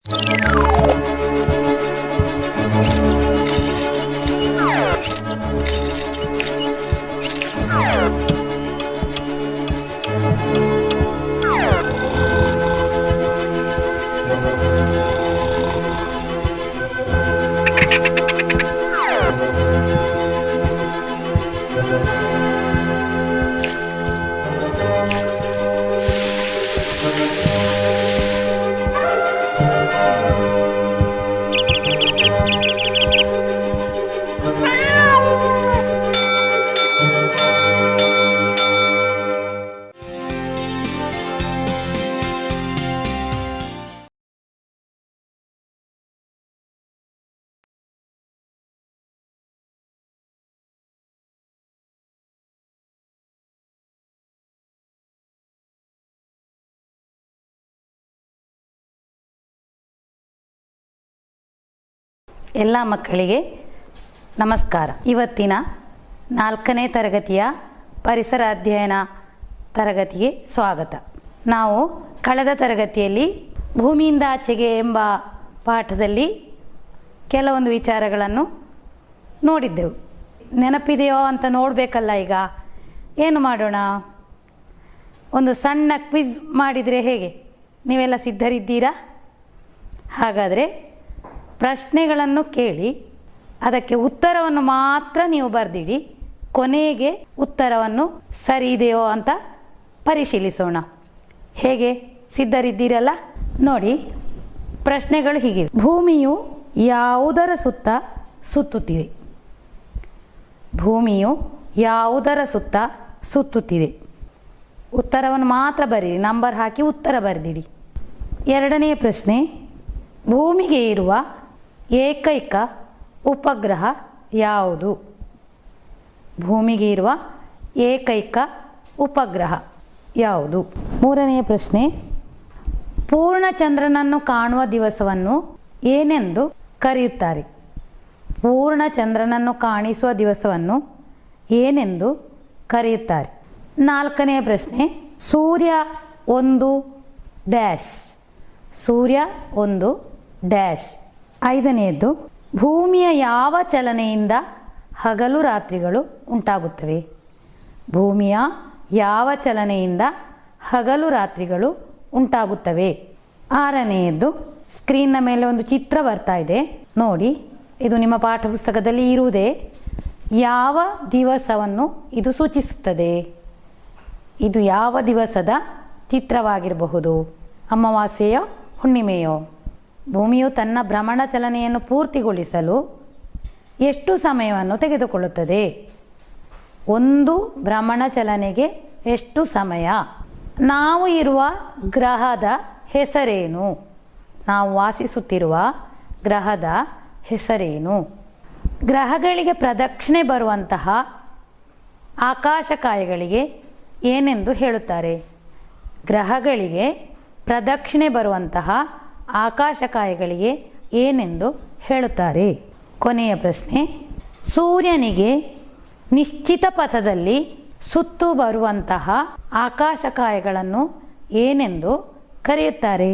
ಎಲ್ಲ ಮಕ್ಕಳಿಗೆ ನಮಸ್ಕಾರ. ಇವತ್ತಿನ 4ನೇ ತರಗತಿಯ ಪರಿಸರ ಅಧ್ಯಯನ ತರಗತಿಗೆ ಸ್ವಾಗತ. ನಾವು ಕಳೆದ ತರಗತಿಯಲ್ಲಿ ಭೂಮಿಯಿಂದ ಆಚೆಗೆ ಎಂಬ ಪಾಠದಲ್ಲಿ ಕೆಲವೊಂದು ವಿಚಾರಗಳನ್ನು ನೋಡಿದ್ದೆವು. ನೆನಪಿದೆಯೋ ಅಂತ ನೋಡಬೇಕಲ್ಲ. ಈಗ ಏನು ಮಾಡೋಣ? ಒಂದು ಸಣ್ಣ ಕ್ವಿಜ್ ಮಾಡಿದರೆ ಹೇಗೆ? ನೀವೆಲ್ಲ ಸಿದ್ಧರಿದ್ದೀರಾ? ಹಾಗಾದರೆ ಪ್ರಶ್ನೆಗಳನ್ನು ಕೇಳಿ ಅದಕ್ಕೆ ಉತ್ತರವನ್ನು ಮಾತ್ರ ನೀವು ಬರೆದಿಡಿ. ಕೊನೆಗೆ ಉತ್ತರವನ್ನು ಸರಿ ಇದೆಯೋ ಅಂತ ಪರಿಶೀಲಿಸೋಣ. ಹೇಗೆ? ಸಿದ್ಧರಿದ್ದೀರಲ್ಲ? ನೋಡಿ, ಪ್ರಶ್ನೆಗಳು ಹೀಗಿವೆ. ಭೂಮಿಯು ಯಾವುದರ ಸುತ್ತ ಸುತ್ತುತ್ತಿದೆ? ಭೂಮಿಯು ಯಾವುದರ ಸುತ್ತ ಸುತ್ತುತ್ತಿದೆ? ಉತ್ತರವನ್ನು ಮಾತ್ರ ಬರೀರಿ, ನಂಬರ್ ಹಾಕಿ ಉತ್ತರ ಬರೆದಿಡಿ. ಎರಡನೆಯ ಪ್ರಶ್ನೆ, ಭೂಮಿಗೆ ಇರುವ ಏಕೈಕ ಉಪಗ್ರಹ ಯಾವುದು? ಭೂಮಿಗೆ ಇರುವ ಏಕೈಕ ಉಪಗ್ರಹ ಯಾವುದು? ಮೂರನೆಯ ಪ್ರಶ್ನೆ, ಪೂರ್ಣಚಂದ್ರನನ್ನು ಕಾಣುವ ದಿವಸವನ್ನು ಏನೆಂದು ಕರೆಯುತ್ತಾರೆ? ಪೂರ್ಣಚಂದ್ರನನ್ನು ಕಾಣಿಸುವ ದಿವಸವನ್ನು ಏನೆಂದು ಕರೆಯುತ್ತಾರೆ? ನಾಲ್ಕನೆಯ ಪ್ರಶ್ನೆ, ಸೂರ್ಯ ಒಂದು ಡ್ಯಾಶ್. ಸೂರ್ಯ ಒಂದು ಡ್ಯಾಶ್. ಐದನೆಯದ್ದು, ಭೂಮಿಯ ಯಾವ ಚಲನೆಯಿಂದ ಹಗಲು ರಾತ್ರಿಗಳು ಉಂಟಾಗುತ್ತವೆ? ಭೂಮಿಯ ಯಾವ ಚಲನೆಯಿಂದ ಹಗಲು ರಾತ್ರಿಗಳು ಉಂಟಾಗುತ್ತವೆ? ಆರನೆಯದ್ದು, ಸ್ಕ್ರೀನ್ನ ಮೇಲೆ ಒಂದು ಚಿತ್ರ ಬರ್ತಾ ಇದೆ ನೋಡಿ. ಇದು ನಿಮ್ಮ ಪಾಠ ಪುಸ್ತಕದಲ್ಲಿ ಇರುವುದೇ. ಯಾವ ದಿವಸವನ್ನು ಇದು ಸೂಚಿಸುತ್ತದೆ? ಇದು ಯಾವ ದಿವಸದ ಚಿತ್ರವಾಗಿರಬಹುದು? ಅಮಾವಾಸ್ಯೆಯೋ ಹುಣ್ಣಿಮೆಯೋ? ಭೂಮಿಯು ತನ್ನ ಭ್ರಮಣ ಚಲನೆಯನ್ನು ಪೂರ್ತಿಗೊಳಿಸಲು ಎಷ್ಟು ಸಮಯವನ್ನು ತೆಗೆದುಕೊಳ್ಳುತ್ತದೆ? ಒಂದು ಭ್ರಮಣ ಚಲನೆಗೆ ಎಷ್ಟು ಸಮಯ? ನಾವು ಇರುವ ಗ್ರಹದ ಹೆಸರೇನು? ನಾವು ವಾಸಿಸುತ್ತಿರುವ ಗ್ರಹದ ಹೆಸರೇನು? ಗ್ರಹಗಳಿಗೆ ಪ್ರದಕ್ಷಿಣೆ ಬರುವಂತಹ ಆಕಾಶಕಾಯಗಳಿಗೆ ಏನೆಂದು ಹೇಳುತ್ತಾರೆ? ಗ್ರಹಗಳಿಗೆ ಪ್ರದಕ್ಷಿಣೆ ಬರುವಂತಹ ಆಕಾಶಕಾಯಗಳಿಗೆ ಏನೆಂದು ಹೇಳುತ್ತಾರೆ? ಕೊನೆಯ ಪ್ರಶ್ನೆ, ಸೂರ್ಯನಿಗೆ ನಿಶ್ಚಿತ ಪಥದಲ್ಲಿ ಸುತ್ತು ಬರುವಂತಹ ಆಕಾಶಕಾಯಗಳನ್ನು ಏನೆಂದು ಕರೆಯುತ್ತಾರೆ?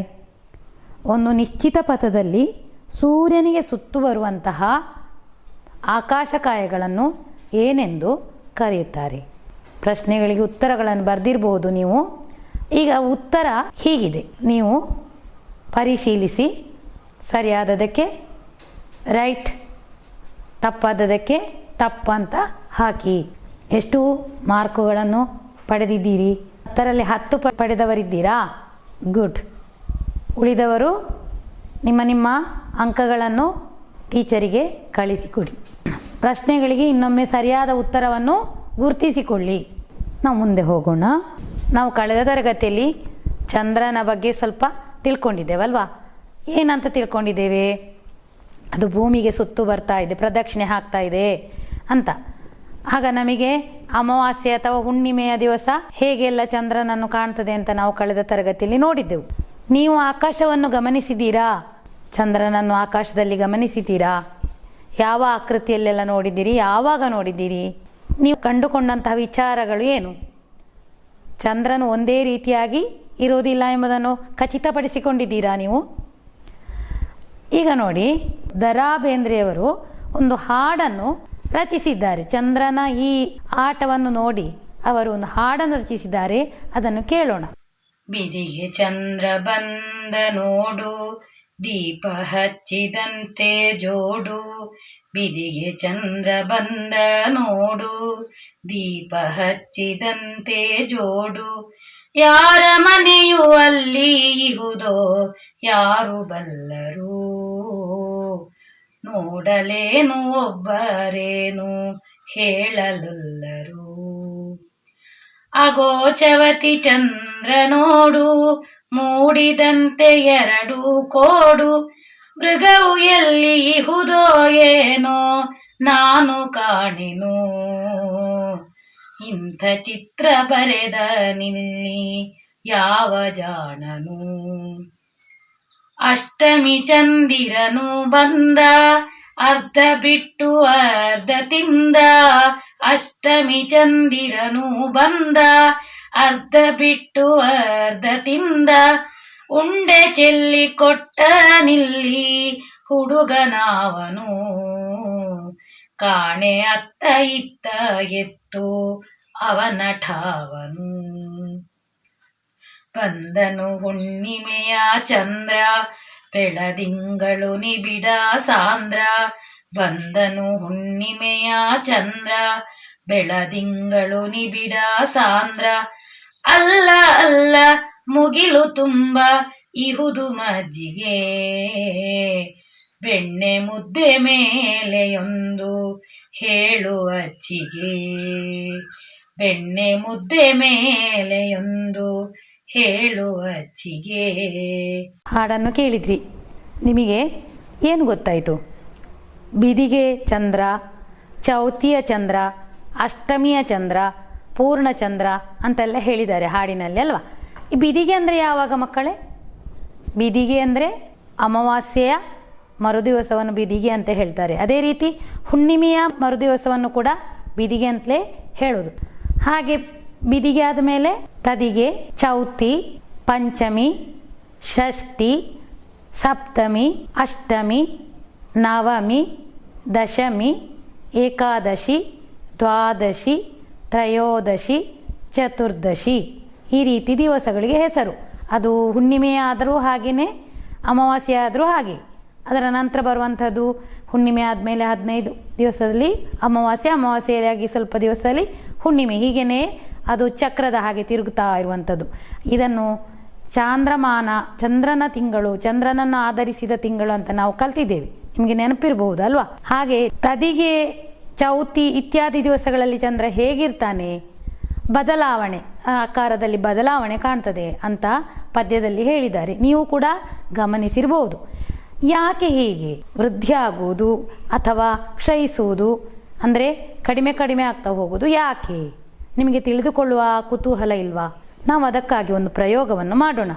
ಒಂದು ನಿಶ್ಚಿತ ಪಥದಲ್ಲಿ ಸೂರ್ಯನಿಗೆ ಸುತ್ತು ಬರುವಂತಹ ಆಕಾಶಕಾಯಗಳನ್ನು ಏನೆಂದು ಕರೆಯುತ್ತಾರೆ? ಪ್ರಶ್ನೆಗಳಿಗೆ ಉತ್ತರಗಳನ್ನು ಬರೆದಿರಬಹುದು ನೀವು. ಈಗ ಉತ್ತರ ಹೀಗಿದೆ, ನೀವು ಪರಿಶೀಲಿಸಿ. ಸರಿಯಾದದಕ್ಕೆ ರೈಟ್, ತಪ್ಪಾದದಕ್ಕೆ ತಪ್ಪಂತ ಹಾಕಿ. ಎಷ್ಟು ಮಾರ್ಕುಗಳನ್ನು ಪಡೆದಿದ್ದೀರಿ? 10ರಲ್ಲಿ 10 ಪಡೆದವರಿದ್ದೀರಾ? ಗುಡ್. ಉಳಿದವರು ನಿಮ್ಮ ನಿಮ್ಮ ಅಂಕಗಳನ್ನು ಟೀಚರಿಗೆ ಕಳಿಸಿಕೊಡಿ. ಪ್ರಶ್ನೆಗಳಿಗೆ ಇನ್ನೊಮ್ಮೆ ಸರಿಯಾದ ಉತ್ತರವನ್ನು ಗುರುತಿಸಿಕೊಳ್ಳಿ. ನಾವು ಮುಂದೆ ಹೋಗೋಣ. ನಾವು ಕಳೆದ ತರಗತಿಯಲ್ಲಿ ಚಂದ್ರನ ಬಗ್ಗೆ ಸ್ವಲ್ಪ ತಿಳ್ಕೊಂಡಿದ್ದೇವಲ್ವಾ? ಏನಂತ ತಿಳ್ಕೊಂಡಿದ್ದೇವೆ? ಅದು ಭೂಮಿಗೆ ಸುತ್ತು ಬರ್ತಾ ಇದೆ, ಪ್ರದಕ್ಷಿಣೆ ಹಾಕ್ತಾ ಇದೆ ಅಂತ. ಆಗ ನಮಗೆ ಅಮಾವಾಸ್ಯೆ ಅಥವಾ ಹುಣ್ಣಿಮೆಯ ದಿವಸ ಹೇಗೆಲ್ಲ ಚಂದ್ರನನ್ನು ಕಾಣ್ತದೆ ಅಂತ ನಾವು ಕಳೆದ ತರಗತಿಯಲ್ಲಿ ನೋಡಿದ್ದೆವು. ನೀವು ಆಕಾಶವನ್ನು ಗಮನಿಸಿದ್ದೀರಾ? ಚಂದ್ರನನ್ನು ಆಕಾಶದಲ್ಲಿ ಗಮನಿಸಿದ್ದೀರಾ? ಯಾವ ಆಕೃತಿಯಲ್ಲೆಲ್ಲ ನೋಡಿದ್ದೀರಿ? ಯಾವಾಗ ನೋಡಿದ್ದೀರಿ? ನೀವು ಕಂಡುಕೊಂಡಂತಹ ವಿಚಾರಗಳು ಏನು? ಚಂದ್ರನು ಒಂದೇ ರೀತಿಯಾಗಿ ಇರೋದಿಲ್ಲ ಎಂಬುದನ್ನು ಖಚಿತಪಡಿಸಿಕೊಂಡಿದ್ದೀರಾ ನೀವು? ಈಗ ನೋಡಿ, ದ.ರಾ ಬೇಂದ್ರೆಯವರು ಒಂದು ಹಾಡನ್ನು ರಚಿಸಿದ್ದಾರೆ. ಚಂದ್ರನ ಈ ಆಟವನ್ನು ನೋಡಿ ಅವರು ಒಂದು ಹಾಡನ್ನು ರಚಿಸಿದ್ದಾರೆ, ಅದನ್ನು ಕೇಳೋಣ. ಬಿದಿಗೆ ಚಂದ್ರ ಬಂದ ನೋಡು, ದೀಪ ಹಚ್ಚಿದಂತೆ ಜೋಡು. ಬಿದಿಗೆ ಚಂದ್ರ ಬಂದ ನೋಡು, ದೀಪ ಹಚ್ಚಿದಂತೆ ಜೋಡು. ಯಾರ ಮನೆಯು ಅಲ್ಲಿ ಇಹುದೋ ಯಾರು ಬಲ್ಲರು, ನೋಡಲೇನು ಒಬ್ಬರೇನು ಹೇಳಲೊಲ್ಲರು. ಅಗೋಚವತಿ ಚಂದ್ರ ನೋಡು, ಮೂಡಿದಂತೆ ಎರಡು ಕೋಡು. ಮೃಗವು ಎಲ್ಲಿ ಇಹುದೋ ಏನೋ ನಾನು ಕಾಣೆನು, ಇಂಥ ಚಿತ್ರ ಬರೆದ ನಿಲ್ಲಿ ಯಾವ ಜಾಣನು. ಅಷ್ಟಮಿ ಚಂದಿರನು ಬಂದ, ಅರ್ಧ ಬಿಟ್ಟು ಅರ್ಧ ತಿಂದ. ಅಷ್ಟಮಿ ಚಂದಿರನು ಬಂದ, ಅರ್ಧ ಬಿಟ್ಟು ಅರ್ಧ ತಿಂದ. ಉಂಡೆ ಚೆಲ್ಲಿ ಕೊಟ್ಟ ನಿಲ್ಲಿ ಹುಡುಗನಾವನು, ಕಾಣೆ ಅತ್ತ ಇತ್ತ ಎತ್ತು ಅವನ ಠಾವನು. ಬಂದನು ಹುಣ್ಣಿಮೆಯ ಚಂದ್ರ, ಬೆಳದಿಂಗಳು ನಿಬಿಡ ಸಾಂದ್ರ. ಬಂದನು ಹುಣ್ಣಿಮೆಯ ಚಂದ್ರ, ಬೆಳದಿಂಗಳು ನಿಬಿಡ ಸಾಂದ್ರ. ಅಲ್ಲ ಅಲ್ಲ ಮುಗಿಲು ತುಂಬ ಇಹುದು ಮಜ್ಜಿಗೆ, ಬೆಣ್ಣೆ ಮುದ್ದೆ ಮೇಲೆಯೊಂದು ಹೇಳುವಚ್ಚಿಗೆ. ಬೆಣ್ಣೆ ಮುದ್ದೆ ಮೇಲೆಯೊಂದು ಹೇಳುವಚ್ಚಿಗೆ. ಹಾಡನ್ನು ಕೇಳಿದ್ರಿ, ನಿಮಗೆ ಏನು ಗೊತ್ತಾಯಿತು? ಬಿದಿಗೆ ಚಂದ್ರ, ಚೌತಿಯ ಚಂದ್ರ, ಅಷ್ಟಮಿಯ ಚಂದ್ರ, ಪೂರ್ಣಚಂದ್ರ ಅಂತೆಲ್ಲ ಹೇಳಿದ್ದಾರೆ ಹಾಡಿನಲ್ಲಿ ಅಲ್ವಾ? ಈ ಬಿದಿಗೆ ಅಂದರೆ ಯಾವಾಗ ಮಕ್ಕಳೇ? ಬಿದಿಗೆ ಅಂದರೆ ಅಮಾವಾಸ್ಯೆಯ ಮರುದಿವಸವನ್ನು ಬಿದಿಗೆ ಅಂತ ಹೇಳ್ತಾರೆ. ಅದೇ ರೀತಿ ಹುಣ್ಣಿಮೆಯ ಮರುದಿವಸವನ್ನು ಕೂಡ ಬಿದಿಗೆ ಅಂತಲೇ ಹೇಳೋದು. ಹಾಗೆ ಬಿದಿಗೆ ಆದಮೇಲೆ ತದಿಗೆ, ಚೌತಿ, ಪಂಚಮಿ, ಷಷ್ಠಿ, ಸಪ್ತಮಿ, ಅಷ್ಟಮಿ, ನವಮಿ, ದಶಮಿ, ಏಕಾದಶಿ, ದ್ವಾದಶಿ, ತ್ರಯೋದಶಿ, ಚತುರ್ದಶಿ. ಈ ರೀತಿ ದಿವಸಗಳಿಗೆ ಹೆಸರು. ಅದು ಹುಣ್ಣಿಮೆ ಆದರೂ ಹಾಗೆಯೇ, ಅಮಾವಾಸ್ಯೆ ಆದರೂ ಹಾಗೆ. ಅದರ ನಂತರ ಬರುವಂಥದ್ದು ಹುಣ್ಣಿಮೆ ಆದಮೇಲೆ 15 ದಿವಸದಲ್ಲಿ ಅಮಾವಾಸ್ಯೆ, ಅಮಾವಾಸ್ಯೆಯಾಗಿ ಸ್ವಲ್ಪ ದಿವಸದಲ್ಲಿ ಹುಣ್ಣಿಮೆ. ಹೀಗೇ ಅದು ಚಕ್ರದ ಹಾಗೆ ತಿರುಗುತ್ತಾ ಇರುವಂಥದ್ದು. ಇದನ್ನು ಚಾಂದ್ರಮಾನ, ಚಂದ್ರನ ತಿಂಗಳು, ಚಂದ್ರನನ್ನು ಆಧರಿಸಿದ ತಿಂಗಳು ಅಂತ ನಾವು ಕಲ್ತಿದ್ದೇವೆ. ನಿಮಗೆ ನೆನಪಿರಬಹುದು ಅಲ್ವಾ? ಹಾಗೆ ತದಿಗೆ, ಚೌತಿ ಇತ್ಯಾದಿ ದಿವಸಗಳಲ್ಲಿ ಚಂದ್ರ ಹೇಗಿರ್ತಾನೆ, ಬದಲಾವಣೆ, ಆಕಾರದಲ್ಲಿ ಬದಲಾವಣೆ ಕಾಣ್ತದೆ ಅಂತ ಪದ್ಯದಲ್ಲಿ ಹೇಳಿದ್ದಾರೆ. ನೀವು ಕೂಡ ಗಮನಿಸಿರಬಹುದು. ಯಾಕೆ ಹೀಗೆ ವೃದ್ಧಿ ಆಗುವುದು ಅಥವಾ ಕ್ಷಯಿಸುವುದು, ಅಂದರೆ ಕಡಿಮೆ ಕಡಿಮೆ ಆಗ್ತಾ ಹೋಗುವುದು ಯಾಕೆ? ನಿಮಗೆ ತಿಳಿದುಕೊಳ್ಳುವ ಕುತೂಹಲ ಇಲ್ವಾ? ನಾವು ಅದಕ್ಕಾಗಿ ಒಂದು ಪ್ರಯೋಗವನ್ನು ಮಾಡೋಣ.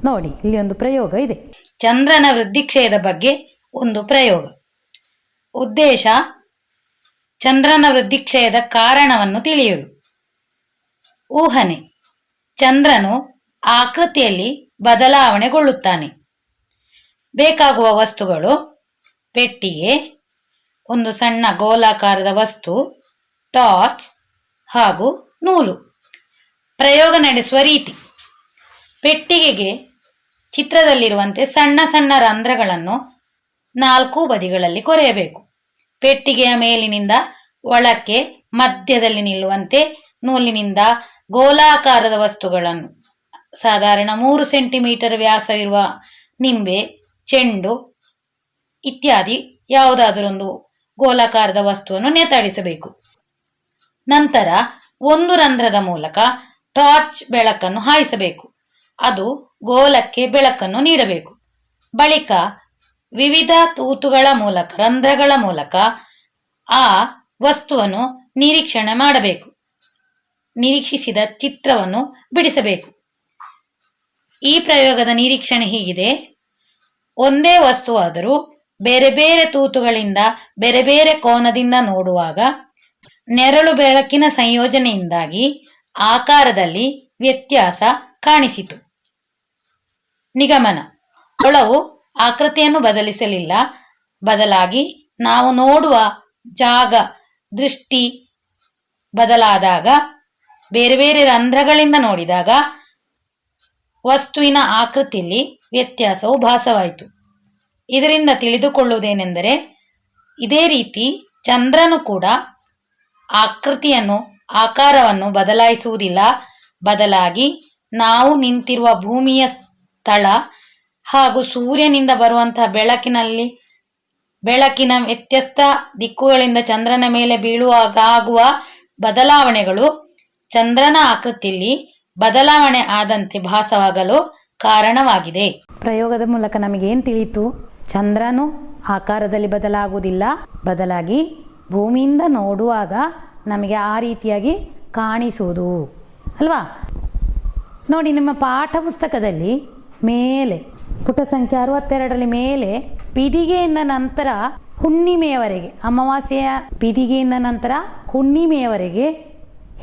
ನೋಡಿ, ಇಲ್ಲಿ ಒಂದು ಪ್ರಯೋಗ ಇದೆ. ಚಂದ್ರನ ವೃದ್ಧಿಕ್ಷಯದ ಬಗ್ಗೆ ಒಂದು ಪ್ರಯೋಗ. ಉದ್ದೇಶ ಚಂದ್ರನ ವೃದ್ಧಿಕ್ಷಯದ ಕಾರಣವನ್ನು ತಿಳಿಯುವುದು. ಊಹನೆ: ಚಂದ್ರನು ಆಕೃತಿಯಲ್ಲಿ ಬದಲಾವಣೆಗೊಳ್ಳುತ್ತಾನೆ. ಬೇಕಾಗುವ ವಸ್ತುಗಳು: ಪೆಟ್ಟಿಗೆ, ಒಂದು ಸಣ್ಣ ಗೋಲಾಕಾರದ ವಸ್ತು, ಟಾರ್ಚ್ ಹಾಗೂ ನೂಲು. ಪ್ರಯೋಗ ನಡೆಸುವ ರೀತಿ: ಪೆಟ್ಟಿಗೆಗೆ ಚಿತ್ರದಲ್ಲಿರುವಂತೆ ಸಣ್ಣ ಸಣ್ಣ ರಂಧ್ರಗಳನ್ನು 4 ಬದಿಗಳಲ್ಲಿ ಕೊರೆಯಬೇಕು. ಪೆಟ್ಟಿಗೆಯ ಮೇಲಿನಿಂದ ಒಳಕ್ಕೆ ಮಧ್ಯದಲ್ಲಿ ನಿಲ್ಲುವಂತೆ ನೂಲಿನಿಂದ ಗೋಲಾಕಾರದ ವಸ್ತುಗಳನ್ನು, ಸಾಧಾರಣ 3 ಸೆಂಟಿಮೀಟರ್ ವ್ಯಾಸವಿರುವ ನಿಂಬೆ, ಚೆಂಡು ಇತ್ಯಾದಿ ಯಾವುದಾದರೊಂದು ಗೋಲಾಕಾರದ ವಸ್ತುವನ್ನು ನೇತಾಡಿಸಬೇಕು. ನಂತರ ಒಂದು ರಂಧ್ರದ ಮೂಲಕ ಟಾರ್ಚ್ ಬೆಳಕನ್ನು ಹಾಯಿಸಬೇಕು. ಅದು ಗೋಲಕ್ಕೆ ಬೆಳಕನ್ನು ನೀಡಬೇಕು. ಬಳಿಕ ವಿವಿಧ ತೂತುಗಳ ಮೂಲಕ, ರಂಧ್ರಗಳ ಮೂಲಕ ಆ ವಸ್ತುವನ್ನು ನಿರೀಕ್ಷಣೆ ಮಾಡಬೇಕು. ನಿರೀಕ್ಷಿಸಿದ ಚಿತ್ರವನ್ನು ಬಿಡಿಸಬೇಕು. ಈ ಪ್ರಯೋಗದ ನಿರೀಕ್ಷಣೆ ಹೀಗಿದೆ: ಒಂದೇ ವಸ್ತುವಾದರೂ ಬೇರೆ ಬೇರೆ ತೂತುಗಳಿಂದ ಬೇರೆ ಬೇರೆ ಕೋನದಿಂದ ನೋಡುವಾಗ ನೆರಳು ಬೆಳಕಿನ ಸಂಯೋಜನೆಯಿಂದಾಗಿ ಆಕಾರದಲ್ಲಿ ವ್ಯತ್ಯಾಸ ಕಾಣಿಸಿತು. ನಿಗಮನ: ಒಳವು ಆಕೃತಿಯನ್ನು ಬದಲಿಸಲಿಲ್ಲ. ಬದಲಾಗಿ ನಾವು ನೋಡುವ ಜಾಗ, ದೃಷ್ಟಿ ಬದಲಾದಾಗ, ಬೇರೆ ಬೇರೆ ರಂಧ್ರಗಳಿಂದ ನೋಡಿದಾಗ ವಸ್ತುವಿನ ಆಕೃತಿಯಲ್ಲಿ ವ್ಯತ್ಯಾಸವು ಭಾಸವಾಯಿತು. ಇದರಿಂದ ತಿಳಿದುಕೊಳ್ಳುವುದೇನೆಂದರೆ, ಇದೇ ರೀತಿ ಚಂದ್ರನು ಕೂಡ ಆಕಾರವನ್ನು ಬದಲಾಯಿಸುವುದಿಲ್ಲ. ಬದಲಾಗಿ ನಾವು ನಿಂತಿರುವ ಭೂಮಿಯ ಸ್ಥಳ ಹಾಗೂ ಸೂರ್ಯನಿಂದ ಬರುವಂತಹ ಬೆಳಕಿನ ವ್ಯತ್ಯಸ್ತ ದಿಕ್ಕುಗಳಿಂದ ಚಂದ್ರನ ಮೇಲೆ ಬೀಳುವಾಗ ಆಗುವ ಬದಲಾವಣೆಗಳು ಚಂದ್ರನ ಆಕೃತಿಯಲ್ಲಿ ಬದಲಾವಣೆ ಆದಂತೆ ಭಾಸವಾಗಲು ಕಾರಣವಾಗಿದೆ. ಪ್ರಯೋಗದ ಮೂಲಕ ನಮಗೇನು ತಿಳಿಯಿತು? ಚಂದ್ರನು ಆಕಾರದಲ್ಲಿ ಬದಲಾಗುವುದಿಲ್ಲ, ಬದಲಾಗಿ ಭೂಮಿಯಿಂದ ನೋಡುವಾಗ ನಮಗೆ ಆ ರೀತಿಯಾಗಿ ಕಾಣಿಸುವುದು ಅಲ್ವಾ? ನೋಡಿ, ನಿಮ್ಮ ಪಾಠ ಪುಸ್ತಕದಲ್ಲಿ ಮೇಲೆ ಪುಟ ಸಂಖ್ಯೆ 62ರಲ್ಲಿ ಮೇಲೆ ಪಿದಿಗೆಯಿಂದ ನಂತರ ಹುಣ್ಣಿಮೆಯವರೆಗೆ, ಅಮಾವಾಸ್ಯೆಯ ಪಿದಿಗೆಯಿಂದ ನಂತರ ಹುಣ್ಣಿಮೆಯವರೆಗೆ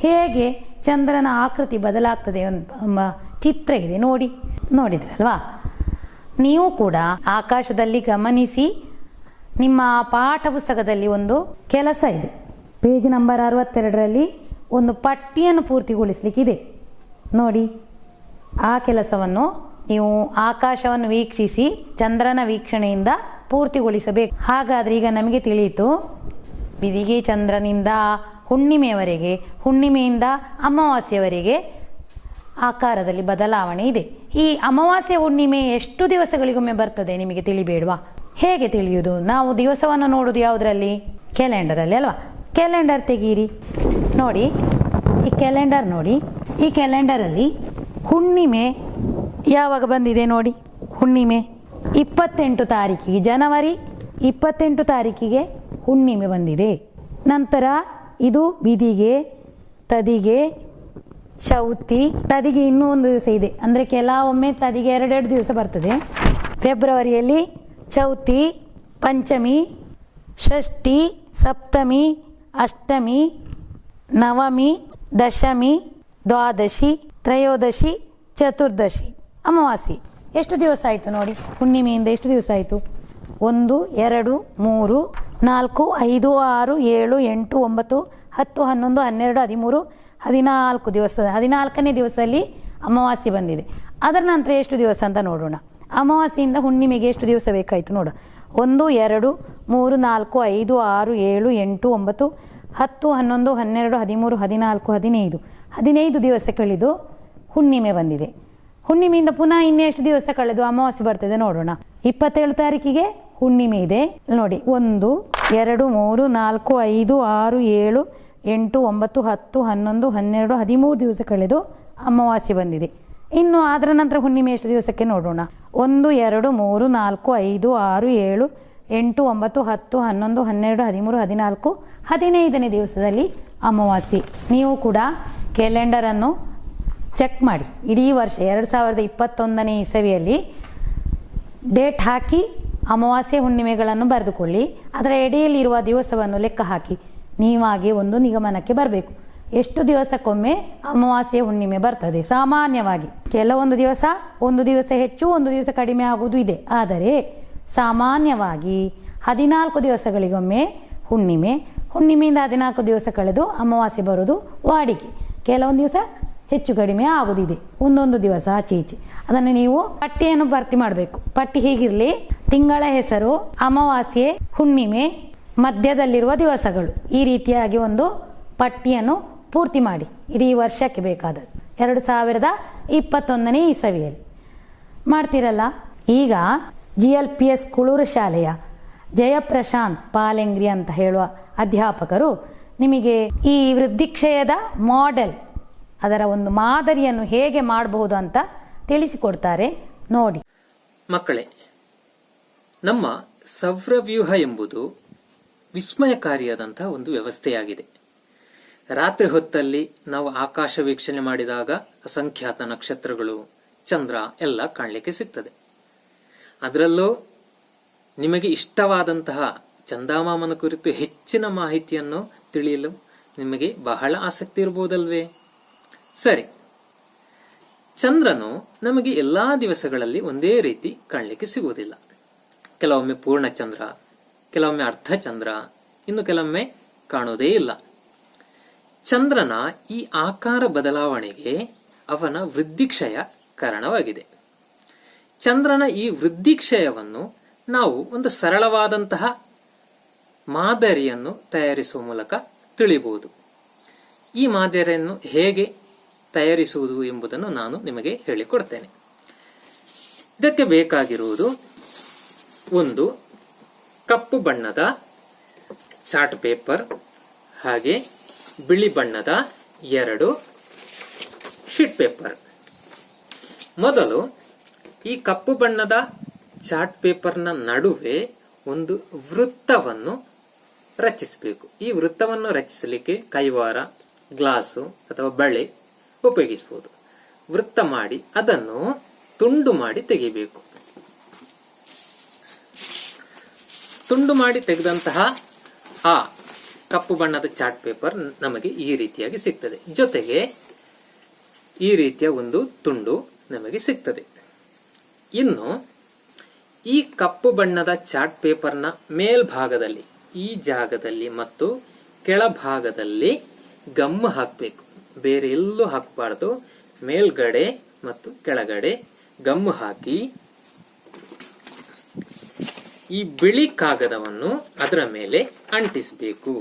ಹೇಗೆ ಚಂದ್ರನ ಆಕೃತಿ ಬದಲಾಗ್ತದೆ ಎಂಬ ಚಿತ್ರ ಇದೆ, ನೋಡಿದ್ರಲ್ವಾ? ನೀವು ಕೂಡ ಆಕಾಶದಲ್ಲಿ ಗಮನಿಸಿ. ನಿಮ್ಮ ಪಾಠ ಪುಸ್ತಕದಲ್ಲಿ ಒಂದು ಕೆಲಸ ಇದೆ, ಪೇಜ್ ನಂಬರ್ 62ರಲ್ಲಿ ಒಂದು ಪಟ್ಟಿಯನ್ನು ಪೂರ್ತಿಗೊಳಿಸಲಿಕ್ಕಿದೆ. ನೋಡಿ, ಆ ಕೆಲಸವನ್ನು ನೀವು ಆಕಾಶವನ್ನು ವೀಕ್ಷಿಸಿ ಚಂದ್ರನ ವೀಕ್ಷಣೆಯಿಂದ ಪೂರ್ತಿಗೊಳಿಸಬೇಕು. ಹಾಗಾದ್ರೆ ಈಗ ನಮಗೆ ತಿಳಿಯಿತು, ಬಿದಿಗೆ ಚಂದ್ರನಿಂದ ಹುಣ್ಣಿಮೆಯವರೆಗೆ, ಹುಣ್ಣಿಮೆಯಿಂದ ಅಮಾವಾಸ್ಯೆಯವರೆಗೆ ಆಕಾರದಲ್ಲಿ ಬದಲಾವಣೆ ಇದೆ. ಈ ಅಮಾವಾಸ್ಯೆ ಹುಣ್ಣಿಮೆ ಎಷ್ಟು ದಿವಸಗಳಿಗೊಮ್ಮೆ ಬರ್ತದೆ ನಿಮಗೆ ತಿಳಿಬೇಡ್ವಾ? ಹೇಗೆ ತಿಳಿಯುವುದು? ನಾವು ದಿವಸವನ್ನು ನೋಡುವುದು ಯಾವುದರಲ್ಲಿ? ಕ್ಯಾಲೆಂಡರಲ್ಲಿ ಅಲ್ವಾ? ಕ್ಯಾಲೆಂಡರ್ ತೆಗೀರಿ. ನೋಡಿ, ಈ ಕ್ಯಾಲೆಂಡರ್ ನೋಡಿ. ಈ ಕ್ಯಾಲೆಂಡರಲ್ಲಿ ಹುಣ್ಣಿಮೆ ಯಾವಾಗ ಬಂದಿದೆ ನೋಡಿ. ಹುಣ್ಣಿಮೆ 28 ತಾರೀಕಿಗೆ, ಜನವರಿ 28 ತಾರೀಕಿಗೆ ಹುಣ್ಣಿಮೆ ಬಂದಿದೆ. ನಂತರ ಇದು ಬಿದಿಗೆ, ತದಿಗೆ, ಚೌತಿ. ತದಿಗೆ ಇನ್ನೂ ಒಂದು ದಿವಸ ಇದೆ, ಅಂದರೆ ಕೆಲವೊಮ್ಮೆ ತದಿಗೆ 2 ದಿವಸ ಬರ್ತದೆ. ಫೆಬ್ರವರಿಯಲ್ಲಿ ಚೌತಿ, ಪಂಚಮಿ, ಷಷ್ಠಿ, ಸಪ್ತಮಿ, ಅಷ್ಟಮಿ, ನವಮಿ, ದಶಮಿ, ದ್ವಾದಶಿ, ತ್ರಯೋದಶಿ, ಚತುರ್ದಶಿ, ಅಮಾವಾಸ್ಯೆ. ಎಷ್ಟು ದಿವಸ ಆಯಿತು ನೋಡಿ? ಹುಣ್ಣಿಮೆಯಿಂದ ಎಷ್ಟು ದಿವಸ ಆಯಿತು? 1, 2, 3, 4, 5, 6, 7, 8, 9, 10, 11, 12, 13, 14 ದಿವಸ. 14ನೇ ದಿವಸದಲ್ಲಿ ಅಮಾವಾಸ್ಯೆ ಬಂದಿದೆ. ಅದರ ನಂತರ ಎಷ್ಟು ದಿವಸ ಅಂತ ನೋಡೋಣ. ಅಮಾವಾಸ್ಯೆಯಿಂದ ಹುಣ್ಣಿಮೆಗೆ ಎಷ್ಟು ದಿವಸ ಬೇಕಾಯಿತು ನೋಡ. 1, 2, 3, 4, 5, 6, 7, 8, 9, 10, 11, 12, 13, 14, 15 ದಿವಸ ಕಳೆದು ಹುಣ್ಣಿಮೆ ಬಂದಿದೆ. ಹುಣ್ಣಿಮೆಯಿಂದ ಪುನಃ ಇನ್ನೆಷ್ಟು ದಿವಸ ಕಳೆದು ಅಮಾವಾಸ್ಯೆ ಬರ್ತದೆ ನೋಡೋಣ. 27 ತಾರೀಕಿಗೆ ಹುಣ್ಣಿಮೆ ಇದೆ ನೋಡಿ. 1, 2, 3, 4, 5, 6, 7, 8, 9, 10, 11, 12, 13 ದಿವಸ ಕಳೆದು ಅಮಾವಾಸ್ಯೆ ಬಂದಿದೆ. ಇನ್ನು ಅದರ ನಂತರ ಹುಣ್ಣಿಮೆ ಎಷ್ಟು ದಿವಸಕ್ಕೆ ನೋಡೋಣ. 1, 2, 3, 4, 5, 6, 7, 8, 9, 10, 11, 12, 13, 14, 15ನೇ ದಿವಸದಲ್ಲಿ ಅಮಾವಾಸ್ಯೆ. ನೀವು ಕೂಡ ಕ್ಯಾಲೆಂಡರನ್ನು ಚೆಕ್ ಮಾಡಿ. ಇಡೀ ವರ್ಷ 2021ನೇ ಇಸವಿಯಲ್ಲಿ ಡೇಟ್ ಹಾಕಿ ಅಮಾವಾಸ್ಯೆ ಹುಣ್ಣಿಮೆಗಳನ್ನು ಬರೆದುಕೊಳ್ಳಿ. ಅದರ ಎಡೆಯಲ್ಲಿರುವ ದಿವಸವನ್ನು ಲೆಕ್ಕ ಹಾಕಿ ನೀವಾಗೆ ಒಂದು ನಿಗಮನಕ್ಕೆ ಬರಬೇಕು. ಎಷ್ಟು ದಿವಸಕ್ಕೊಮ್ಮೆ ಅಮಾವಾಸ್ಯೆ ಹುಣ್ಣಿಮೆ ಬರ್ತದೆ? ಸಾಮಾನ್ಯವಾಗಿ ಕೆಲವೊಂದು ದಿವಸ ಒಂದು ದಿವಸ ಹೆಚ್ಚು, ಒಂದು ದಿವಸ ಕಡಿಮೆ ಆಗುವುದು ಇದೆ. ಆದರೆ ಸಾಮಾನ್ಯವಾಗಿ 14 ದಿವಸಗಳಿಗೊಮ್ಮೆ ಹುಣ್ಣಿಮೆ, ಹುಣ್ಣಿಮೆಯಿಂದ 14 ದಿವಸ ಕಳೆದು ಅಮಾವಾಸ್ಯೆ ಬರುವುದು ವಾಡಿಕೆ. ಕೆಲವೊಂದು ದಿವಸ ಹೆಚ್ಚು ಕಡಿಮೆ ಆಗುವುದಿದೆ, ಒಂದೊಂದು ದಿವಸ ಆಚೆ ಈಚೆ. ಅದನ್ನು ನೀವು ಪಟ್ಟಿಯನ್ನು ಭರ್ತಿ ಮಾಡಬೇಕು. ಪಟ್ಟಿ ಹೀಗಿರಲಿ: ತಿಂಗಳ ಹೆಸರು, ಅಮಾವಾಸ್ಯೆ, ಹುಣ್ಣಿಮೆ, ಮಧ್ಯದಲ್ಲಿರುವ ದಿವಸಗಳು. ಈ ರೀತಿಯಾಗಿ ಒಂದು ಪಟ್ಟಿಯನ್ನು ಪೂರ್ತಿ ಮಾಡಿ ಇಡೀ ವರ್ಷಕ್ಕೆ ಬೇಕಾದದ್ದು 2021ನೇ ಇಸವಿಯಲ್ಲಿ ಮಾಡ್ತಿರಲ್ಲ. ಈಗ GLPS ಕುಳೂರು ಶಾಲೆಯ ಜಯಪ್ರಶಾಂತ್ ಪಾಲೆಂಗ್ರಿ ಅಂತ ಹೇಳುವ ಅಧ್ಯಾಪಕರು ನಿಮಗೆ ಈ ವೃದ್ಧಿಕ್ಷಯದ ಮಾಡೆಲ್, ಅದರ ಒಂದು ಮಾದರಿಯನ್ನು ಹೇಗೆ ಮಾಡಬಹುದು ಅಂತ ತಿಳಿಸಿಕೊಡ್ತಾರೆ ನೋಡಿ. ಮಕ್ಕಳೇ, ನಮ್ಮ ಸೌರವ್ಯೂಹ ಎಂಬುದು ವಿಸ್ಮಯಕಾರಿಯಾದಂತಹ ಒಂದು ವ್ಯವಸ್ಥೆಯಾಗಿದೆ. ರಾತ್ರಿ ಹೊತ್ತಲ್ಲಿ ನಾವು ಆಕಾಶ ವೀಕ್ಷಣೆ ಮಾಡಿದಾಗ ಅಸಂಖ್ಯಾತ ನಕ್ಷತ್ರಗಳು, ಚಂದ್ರ ಎಲ್ಲ ಕಾಣಲಿಕ್ಕೆ ಸಿಗ್ತದೆ. ಅದರಲ್ಲೂ ನಿಮಗೆ ಇಷ್ಟವಾದಂತಹ ಚಂದಮಾಮನ ಕುರಿತು ಹೆಚ್ಚಿನ ಮಾಹಿತಿಯನ್ನು ತಿಳಿಯಲು ನಿಮಗೆ ಬಹಳ ಆಸಕ್ತಿ ಇರಬಹುದಲ್ವೇ? ಸರಿ, ಚಂದ್ರನು ನಮಗೆ ಎಲ್ಲಾ ದಿವಸಗಳಲ್ಲಿ ಒಂದೇ ರೀತಿ ಕಾಣಲಿಕ್ಕೆ ಸಿಗುವುದಿಲ್ಲ. ಕೆಲವೊಮ್ಮೆ ಪೂರ್ಣ ಚಂದ್ರ, ಕೆಲವೊಮ್ಮೆ ಅರ್ಧ ಚಂದ್ರ, ಇನ್ನು ಕೆಲವೊಮ್ಮೆ ಕಾಣುವುದೇ ಇಲ್ಲ. ಚಂದ್ರನ ಈ ಆಕಾರ ಬದಲಾವಣೆಗೆ ಅವನ ವೃದ್ಧಿಕ್ಷಯ ಕಾರಣವಾಗಿದೆ. ಚಂದ್ರನ ಈ ವೃದ್ಧಿಕ್ಷಯವನ್ನು ನಾವು ಒಂದು ಸರಳವಾದಂತಹ ಮಾದರಿಯನ್ನು ತಯಾರಿಸುವ ಮೂಲಕ ತಿಳಿಯಬಹುದು. ಈ ಮಾದರಿಯನ್ನು ಹೇಗೆ ತಯಾರಿಸುವುದು ಎಂಬುದನ್ನು ನಾನು ನಿಮಗೆ ಹೇಳಿಕೊಡ್ತೇನೆ. ಇದಕ್ಕೆ ಬೇಕಾಗಿರುವುದು ಒಂದು ಕಪ್ಪು ಬಣ್ಣದ ಚಾರ್ಟ್ ಪೇಪರ್, ಹಾಗೆ ಬಿಳಿ ಬಣ್ಣದ 2 ಶೀಟ್ ಪೇಪರ್. ಮೊದಲು ಈ ಕಪ್ಪು ಬಣ್ಣದ ಚಾರ್ಟ್ ಪೇಪರ್ನ ನಡುವೆ ಒಂದು ವೃತ್ತವನ್ನು ರಚಿಸಬೇಕು. ಈ ವೃತ್ತವನ್ನು ರಚಿಸಲಿಕ್ಕೆ ಕೈವಾರ, ಗ್ಲಾಸು ಅಥವಾ ಬಳೆ ಉಪಯೋಗಿಸಬಹುದು. ವೃತ್ತ ಮಾಡಿ ಅದನ್ನು ತುಂಡು ಮಾಡಿ ತೆಗೆಯಬೇಕು. ತುಂಡು ಮಾಡಿ ತೆಗೆದಂತಹ ಆ ಕಪ್ಪು ಬಣ್ಣದ ಚಾರ್ಟ್ ಪೇಪರ್ ನಮಗೆ ಈ ರೀತಿಯಾಗಿ ಸಿಗ್ತದೆ. ಜೊತೆಗೆ ಈ ರೀತಿಯ ಒಂದು ತುಂಡು ನಮಗೆ ಸಿಗ್ತದೆ. ಇನ್ನು ಈ ಕಪ್ಪು ಬಣ್ಣದ ಚಾರ್ಟ್ ಪೇಪರ್ನ ಮೇಲ್ಭಾಗದಲ್ಲಿ, ಈ ಜಾಗದಲ್ಲಿ ಮತ್ತು ಕೆಳಭಾಗದಲ್ಲಿ ಗಮ್ಮು ಹಾಕಬೇಕು. ಬೇರೆ ಎಲ್ಲೂ ಹಾಕಬಾರ್ದು. ಮೇಲ್ಗಡೆ ಮತ್ತು ಕೆಳಗಡೆ ಗಮ್ಮು ಹಾಕಿ ಈ ಬಿಳಿ ಕಾಗದವನ್ನು ಅದರ ಮೇಲೆ ಅಂಟಿಸಬೇಕು.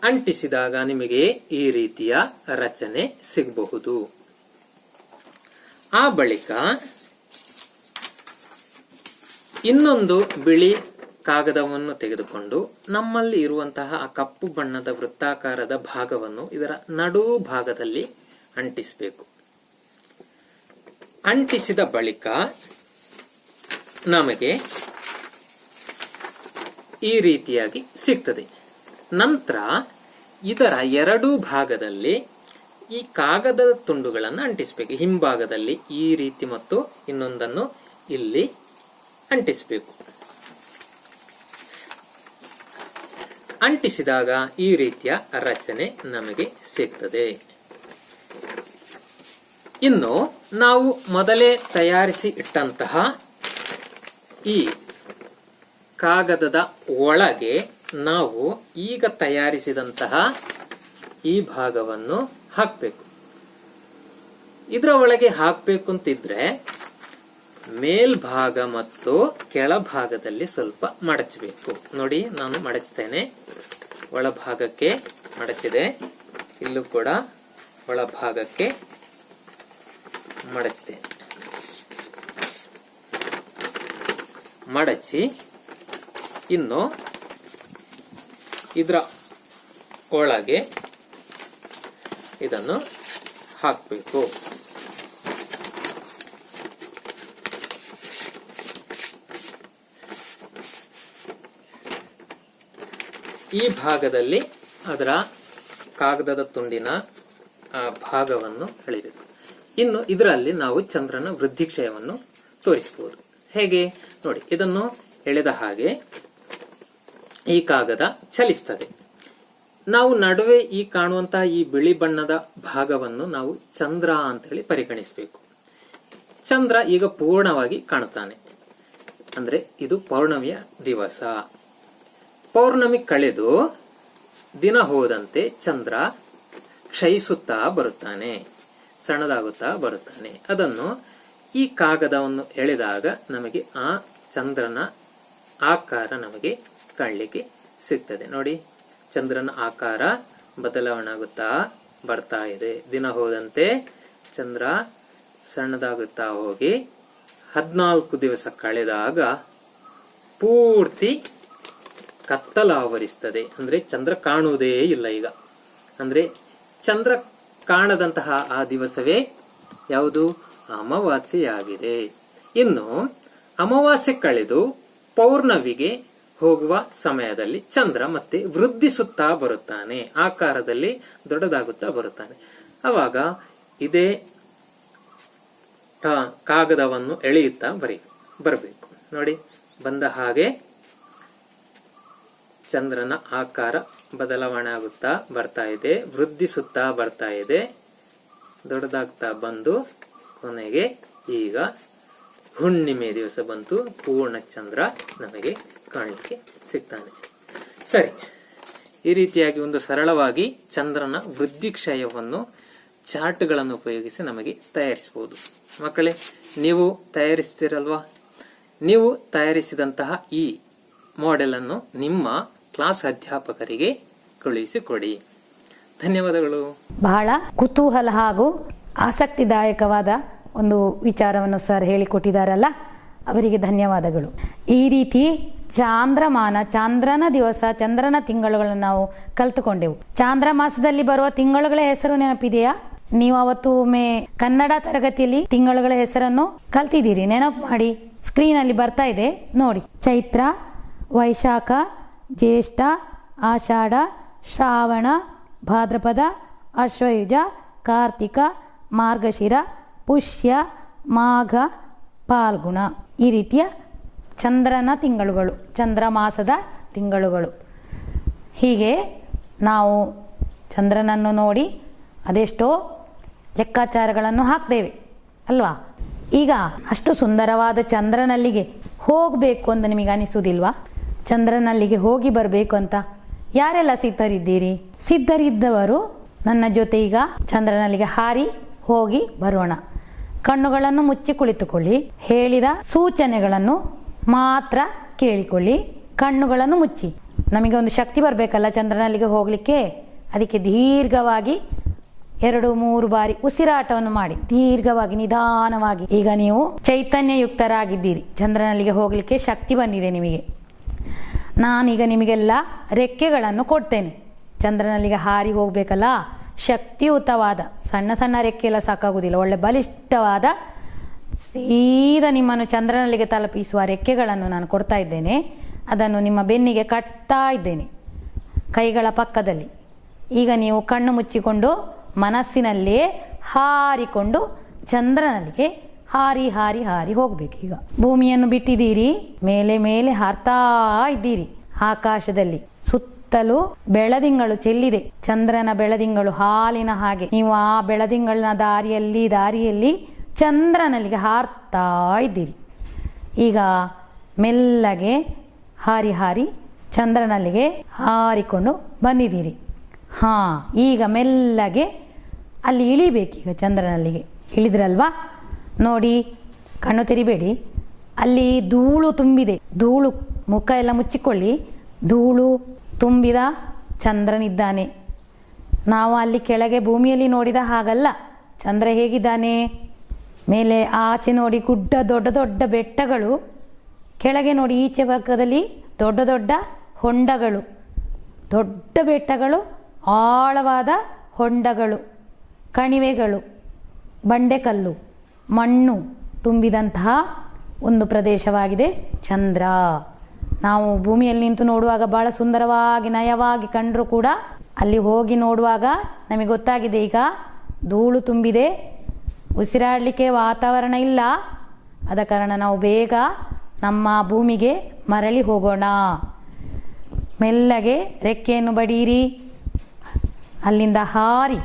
ಅಂಟಿಸಿದಾಗ ನಿಮಗೆ ಈ ರೀತಿಯ ರಚನೆ ಸಿಗಬಹುದು. ಆ ಬಳಿಕ ಇನ್ನೊಂದು ಬಿಳಿ ಕಾಗದವನ್ನು ತೆಗೆದುಕೊಂಡು ನಮ್ಮಲ್ಲಿ ಇರುವಂತಹ ಆ ಕಪ್ಪು ಬಣ್ಣದ ವೃತ್ತಾಕಾರದ ಭಾಗವನ್ನು ಇದರ ನಡು ಭಾಗದಲ್ಲಿ ಅಂಟಿಸಬೇಕು. ಅಂಟಿಸಿದ ಬಳಿಕ ನಮಗೆ ಈ ರೀತಿಯಾಗಿ ಸಿಗ್ತದೆ. ನಂತರ ಇದರ 2 ಭಾಗದಲ್ಲಿ ಈ ಕಾಗದದ ತುಂಡುಗಳನ್ನು ಅಂಟಿಸಬೇಕು. ಹಿಂಭಾಗದಲ್ಲಿ ಈ ರೀತಿ ಮತ್ತು ಇನ್ನೊಂದನ್ನು ಇಲ್ಲಿ ಅಂಟಿಸಬೇಕು. ಅಂಟಿಸಿದಾಗ ಈ ರೀತಿಯ ರಚನೆ ನಮಗೆ ಸಿಗ್ತದೆ. ಇನ್ನು ನಾವು ಮೊದಲೇ ತಯಾರಿಸಿ ಇಟ್ಟಂತಹ ಈ ಕಾಗದದ ಒಳಗೆ ನಾವು ಈಗ ತಯಾರಿಸಿದಂತಹ ಈ ಭಾಗವನ್ನು ಹಾಕಬೇಕು. ಇದರ ಒಳಗೆ ಹಾಕಬೇಕು ಅಂತಿದ್ರೆ ಮೇಲ್ಭಾಗ ಮತ್ತು ಕೆಳಭಾಗದಲ್ಲಿ ಸ್ವಲ್ಪ ಮಡಚಬೇಕು. ನೋಡಿ, ನಾನು ಮಡಚ್ತೇನೆ. ಒಳಭಾಗಕ್ಕೆ ಮಡಚಿದೆ, ಇಲ್ಲೂ ಕೂಡ ಒಳಭಾಗಕ್ಕೆ ಮಡಚ್ತೇನೆ. ಮಡಚಿ ಇನ್ನು ಇದರ ಒಳಗೆ ಇದನ್ನು ಹಾಕಬೇಕು. ಈ ಭಾಗದಲ್ಲಿ ಅದರ ಕಾಗದದ ತುಂಡಿನ ಆ ಭಾಗವನ್ನು ಎಳಿಬೇಕು. ಇನ್ನು ಇದರಲ್ಲಿ ನಾವು ಚಂದ್ರನ ವೃದ್ಧಿಕ್ಷಯವನ್ನು ತೋರಿಸಬಹುದು. ಹೇಗೆ ನೋಡಿ, ಇದನ್ನು ಎಳೆದ ಹಾಗೆ ಈ ಕಾಗದ ಚಲಿಸ್ತದೆ. ನಾವು ನಡುವೆ ಈ ಕಾಣುವಂತಹ ಈ ಬಿಳಿ ಬಣ್ಣದ ಭಾಗವನ್ನು ನಾವು ಚಂದ್ರ ಅಂತ ಹೇಳಿ ಪರಿಗಣಿಸಬೇಕು. ಚಂದ್ರ ಈಗ ಪೂರ್ಣವಾಗಿ ಕಾಣುತ್ತಾನೆ. ಅಂದ್ರೆ ಇದು ಪೌರ್ಣಮಿಯ ದಿವಸ. ಪೌರ್ಣಮಿ ಕಳೆದು ದಿನ ಹೋದಂತೆ ಚಂದ್ರ ಕ್ಷಯಿಸುತ್ತಾ ಬರುತ್ತಾನೆ, ಸಣ್ಣದಾಗುತ್ತಾ ಬರುತ್ತಾನೆ. ಅದನ್ನು ಈ ಕಾಗದವನ್ನು ಎಳೆದಾಗ ನಮಗೆ ಆ ಚಂದ್ರನ ಆಕಾರ ನಮಗೆ ಕಾಣಲಿಕ್ಕೆ ಸಿಗ್ತದೆ. ನೋಡಿ, ಚಂದ್ರನ ಆಕಾರ ಬದಲಾವಣೆ ಆಗುತ್ತಾ ಬರ್ತಾ ಇದೆ. ದಿನ ಹೋದಂತೆ ಚಂದ್ರ ಸಣ್ಣದಾಗುತ್ತಾ ಹೋಗಿ 14 ದಿವಸ ಕಳೆದಾಗ ಪೂರ್ತಿ ಕತ್ತಲಾವರಿಸ್ತದೆ. ಅಂದ್ರೆ ಚಂದ್ರ ಕಾಣುವುದೇ ಇಲ್ಲ ಈಗ. ಅಂದ್ರೆ ಚಂದ್ರ ಕಾಣದಂತಹ ಆ ದಿವಸವೇ ಯಾವುದು? ಅಮಾವಾಸ್ಯೆಯಾಗಿದೆ. ಇನ್ನು ಅಮಾವಾಸ್ಯೆ ಕಳೆದು ಪೌರ್ಣಮಿಗೆ ಹೋಗುವ ಸಮಯದಲ್ಲಿ ಚಂದ್ರ ಮತ್ತೆ ವೃದ್ಧಿಸುತ್ತಾ ಬರುತ್ತಾನೆ, ಆಕಾರದಲ್ಲಿ ದೊಡ್ಡದಾಗುತ್ತಾ ಬರುತ್ತಾನೆ. ಅವಾಗ ಇದೇ ಕಾಗದವನ್ನು ಎಳೆಯುತ್ತಾ ಬರಬೇಕು. ನೋಡಿ, ಬಂದ ಹಾಗೆ ಚಂದ್ರನ ಆಕಾರ ಬದಲಾವಣೆ ಆಗುತ್ತಾ ಬರ್ತಾ ಇದೆ, ವೃದ್ಧಿಸುತ್ತಾ ಬರ್ತಾ ಇದೆ. ದೊಡ್ಡದಾಗ್ತಾ ಬಂದು ಕೊನೆಗೆ ಈಗ ಹುಣ್ಣಿಮೆ ದಿವಸ ಬಂತು, ಪೂರ್ಣಚಂದ್ರ ನಮಗೆ ಕಾಣಲಿಕ್ಕೆ ಸಿಗ್ತಾನೆ. ಸರಿ, ಈ ರೀತಿಯಾಗಿ ಒಂದು ಸರಳವಾಗಿ ಚಂದ್ರನ ವೃದ್ಧಿಕ್ಷಯವನ್ನು ಚಾರ್ಟ್ಗಳನ್ನು ಉಪಯೋಗಿಸಿ ನಮಗೆ ತಯಾರಿಸಬಹುದು. ಮಕ್ಕಳೇ, ನೀವು ತಯಾರಿಸ್ತೀರಲ್ವಾ? ನೀವು ತಯಾರಿಸಿದಂತಹ ಈ ಮಾಡೆಲ್ ಅನ್ನು ನಿಮ್ಮ ಕ್ಲಾಸ್ ಅಧ್ಯಾಪಕರಿಗೆ ಕಳುಹಿಸಿಕೊಡಿ. ಧನ್ಯವಾದಗಳು. ಬಹಳ ಕುತೂಹಲ ಹಾಗೂ ಆಸಕ್ತಿದಾಯಕವಾದ ಒಂದು ವಿಚಾರವನ್ನು ಸರ್ ಹೇಳಿಕೊಟ್ಟಿದ್ದಾರಲ್ಲ, ಅವರಿಗೆ ಧನ್ಯವಾದಗಳು. ಈ ರೀತಿ ಚಾಂದ್ರಮಾನ, ಚಂದ್ರನ ದಿವಸ, ಚಂದ್ರನ ತಿಂಗಳುಗಳನ್ನು ನಾವು ಕಲ್ತುಕೊಂಡೆವು. ಚಾಂದ್ರ ಮಾಸದಲ್ಲಿ ಬರುವ ತಿಂಗಳುಗಳ ಹೆಸರು ನೆನಪಿದೆಯಾ? ನೀವು ಅವತ್ತು ಒಮ್ಮೆ ಕನ್ನಡ ತರಗತಿಯಲ್ಲಿ ತಿಂಗಳುಗಳ ಹೆಸರನ್ನು ಕಲ್ತಿದ್ದೀರಿ, ನೆನಪು ಮಾಡಿ. ಸ್ಕ್ರೀನ್ ಅಲ್ಲಿ ಬರ್ತಾ ಇದೆ ನೋಡಿ. ಚೈತ್ರ, ವೈಶಾಖ, ಜ್ಯೇಷ್ಠ, ಆಷಾಢ, ಶ್ರಾವಣ, ಭಾದ್ರಪದ, ಅಶ್ವಯುಜ, ಕಾರ್ತಿಕ, ಮಾರ್ಗಶಿರ, ಪುಷ್ಯ, ಮಾಘ, ಫಾಲ್ಗುಣ. ಈ ರೀತಿಯ ಚಂದ್ರನ ತಿಂಗಳುಗಳು, ಚಂದ್ರ ಮಾಸದ ತಿಂಗಳುಗಳು. ಹೀಗೆ ನಾವು ಚಂದ್ರನನ್ನು ನೋಡಿ ಅದೆಷ್ಟೋ ಲೆಕ್ಕಾಚಾರಗಳನ್ನು ಹಾಕ್ತೇವೆ ಅಲ್ವಾ? ಈಗ ಅಷ್ಟು ಸುಂದರವಾದ ಚಂದ್ರನಲ್ಲಿಗೆ ಹೋಗಬೇಕು ಅಂತ ನಿಮಗೆ ಅನಿಸುವುದಿಲ್ವಾ? ಚಂದ್ರನಲ್ಲಿಗೆ ಹೋಗಿ ಬರಬೇಕು ಅಂತ ಯಾರೆಲ್ಲ ಸಿದ್ಧರಿದ್ದೀರಿ? ಸಿದ್ಧರಿದ್ದವರು ನನ್ನ ಜೊತೆ ಈಗ ಚಂದ್ರನಲ್ಲಿಗೆ ಹಾರಿ ಹೋಗಿ ಬರೋಣ. ಕಣ್ಣುಗಳನ್ನು ಮುಚ್ಚಿ ಕುಳಿತುಕೊಳ್ಳಿ. ಹೇಳಿದ ಸೂಚನೆಗಳನ್ನು ಮಾತ್ರ ಕೇಳಿಕೊಳ್ಳಿ. ಕಣ್ಣುಗಳನ್ನು ಮುಚ್ಚಿ. ನಮಗೆ ಒಂದು ಶಕ್ತಿ ಬರಬೇಕಲ್ಲ ಚಂದ್ರನಲ್ಲಿಗೆ ಹೋಗ್ಲಿಕ್ಕೆ. ಅದಕ್ಕೆ ದೀರ್ಘವಾಗಿ 2-3 ಬಾರಿ ಉಸಿರಾಟವನ್ನು ಮಾಡಿ, ದೀರ್ಘವಾಗಿ ನಿಧಾನವಾಗಿ. ಈಗ ನೀವು ಚೈತನ್ಯಯುಕ್ತರಾಗಿದ್ದೀರಿ, ಚಂದ್ರನಲ್ಲಿಗೆ ಹೋಗ್ಲಿಕ್ಕೆ ಶಕ್ತಿ ಬಂದಿದೆ ನಿಮಗೆ. ನಾನೀಗ ನಿಮಗೆಲ್ಲ ರೆಕ್ಕೆಗಳನ್ನು ಕೊಡ್ತೇನೆ. ಚಂದ್ರನಲ್ಲಿಗೆ ಹಾರಿ ಹೋಗ್ಬೇಕಲ್ಲ, ಶಕ್ತಿಯುತವಾದ ಸಣ್ಣ ಸಣ್ಣ ರೆಕ್ಕೆ ಎಲ್ಲ ಸಾಕಾಗುವುದಿಲ್ಲ, ಒಳ್ಳೆ ಬಲಿಷ್ಠವಾದ ಸೀದಾ ನಿಮ್ಮನ್ನು ಚಂದ್ರನಲ್ಲಿಗೆ ತಲುಪಿಸುವ ರೆಕ್ಕೆಗಳನ್ನು ನಾನು ಕೊಡ್ತಾ ಇದ್ದೇನೆ. ಅದನ್ನು ನಿಮ್ಮ ಬೆನ್ನಿಗೆ ಕಟ್ತಾ ಇದ್ದೇನೆ, ಕೈಗಳ ಪಕ್ಕದಲ್ಲಿ. ಈಗ ನೀವು ಕಣ್ಣು ಮುಚ್ಚಿಕೊಂಡು ಮನಸ್ಸಿನಲ್ಲೇ ಹಾರಿಕೊಂಡು ಚಂದ್ರನಲ್ಲಿಗೆ ಹಾರಿ ಹಾರಿ ಹಾರಿ ಹೋಗ್ಬೇಕು. ಈಗ ಭೂಮಿಯನ್ನು ಬಿಟ್ಟಿದ್ದೀರಿ, ಮೇಲೆ ಮೇಲೆ ಹಾರ್ತಾ ಇದ್ದೀರಿ ಆಕಾಶದಲ್ಲಿ. ಸುತ್ತಲೂ ಬೆಳದಿಂಗಳು ಚೆಲ್ಲಿದೆ, ಚಂದ್ರನ ಬೆಳದಿಂಗಳು ಹಾಲಿನ ಹಾಗೆ. ನೀವು ಆ ಬೆಳದಿಂಗಳಿನ ದಾರಿಯಲ್ಲಿ ಚಂದ್ರನಲ್ಲಿಗೆ ಹಾರ್ತಾ ಇದ್ದೀರಿ. ಈಗ ಮೆಲ್ಲಗೆ ಹಾರಿ ಹಾರಿ ಚಂದ್ರನಲ್ಲಿಗೆ ಹಾರಿಕೊಂಡು ಬಂದಿದ್ದೀರಿ. ಈಗ ಮೆಲ್ಲಗೆ ಅಲ್ಲಿ ಇಳಿಬೇಕೀಗ ಚಂದ್ರನಲ್ಲಿಗೆ. ಇಳಿದ್ರಲ್ವಾ? ನೋಡಿ, ಕಣ್ಣು ತೆರಿಬೇಡಿ. ಅಲ್ಲಿ ಧೂಳು ತುಂಬಿದೆ, ಧೂಳು. ಮುಖ ಎಲ್ಲ ಮುಚ್ಚಿಕೊಳ್ಳಿ. ಧೂಳು ತುಂಬಿದ ಚಂದ್ರನಿದ್ದಾನೆ. ನಾವು ಅಲ್ಲಿ ಕೆಳಗೆ ಭೂಮಿಯಲ್ಲಿ ನೋಡಿದ ಹಾಗಲ್ಲ. ಚಂದ್ರ ಹೇಗಿದ್ದಾನೆ? ಮೇಲೆ ಆಚೆ ನೋಡಿ ಗುಡ್ಡ, ದೊಡ್ಡ ದೊಡ್ಡ ಬೆಟ್ಟಗಳು. ಕೆಳಗೆ ನೋಡಿ ಈಚೆ ಭಾಗದಲ್ಲಿ ದೊಡ್ಡ ದೊಡ್ಡ ಹೊಂಡಗಳು, ದೊಡ್ಡ ಬೆಟ್ಟಗಳು, ಆಳವಾದ ಹೊಂಡಗಳು, ಕಣಿವೆಗಳು, ಬಂಡೆಕಲ್ಲು, ಮಣ್ಣು ತುಂಬಿದಂತಹ ಒಂದು ಪ್ರದೇಶವಾಗಿದೆ ಚಂದ್ರ. ನಾವು ಭೂಮಿಯಲ್ಲಿ ನಿಂತು ನೋಡುವಾಗ ಬಹಳ ಸುಂದರವಾಗಿ ನಯವಾಗಿ ಕಂಡರೂ ಕೂಡ ಅಲ್ಲಿ ಹೋಗಿ ನೋಡುವಾಗ ನಮಗೆ ಗೊತ್ತಾಗಿದೆ ಈಗ ಧೂಳು ತುಂಬಿದೆ, ಉಸಿರಾಡಲಿಕ್ಕೆ ವಾತಾವರಣ ಇಲ್ಲ. ಆದ ಕಾರಣ ನಾವು ಬೇಗ ನಮ್ಮ ಭೂಮಿಗೆ ಮರಳಿ ಹೋಗೋಣ. ಮೆಲ್ಲಗೆ ರೆಕ್ಕೆಯನ್ನು ಬಡೀರಿ. ಅಲ್ಲಿಂದ ಹಾರಿ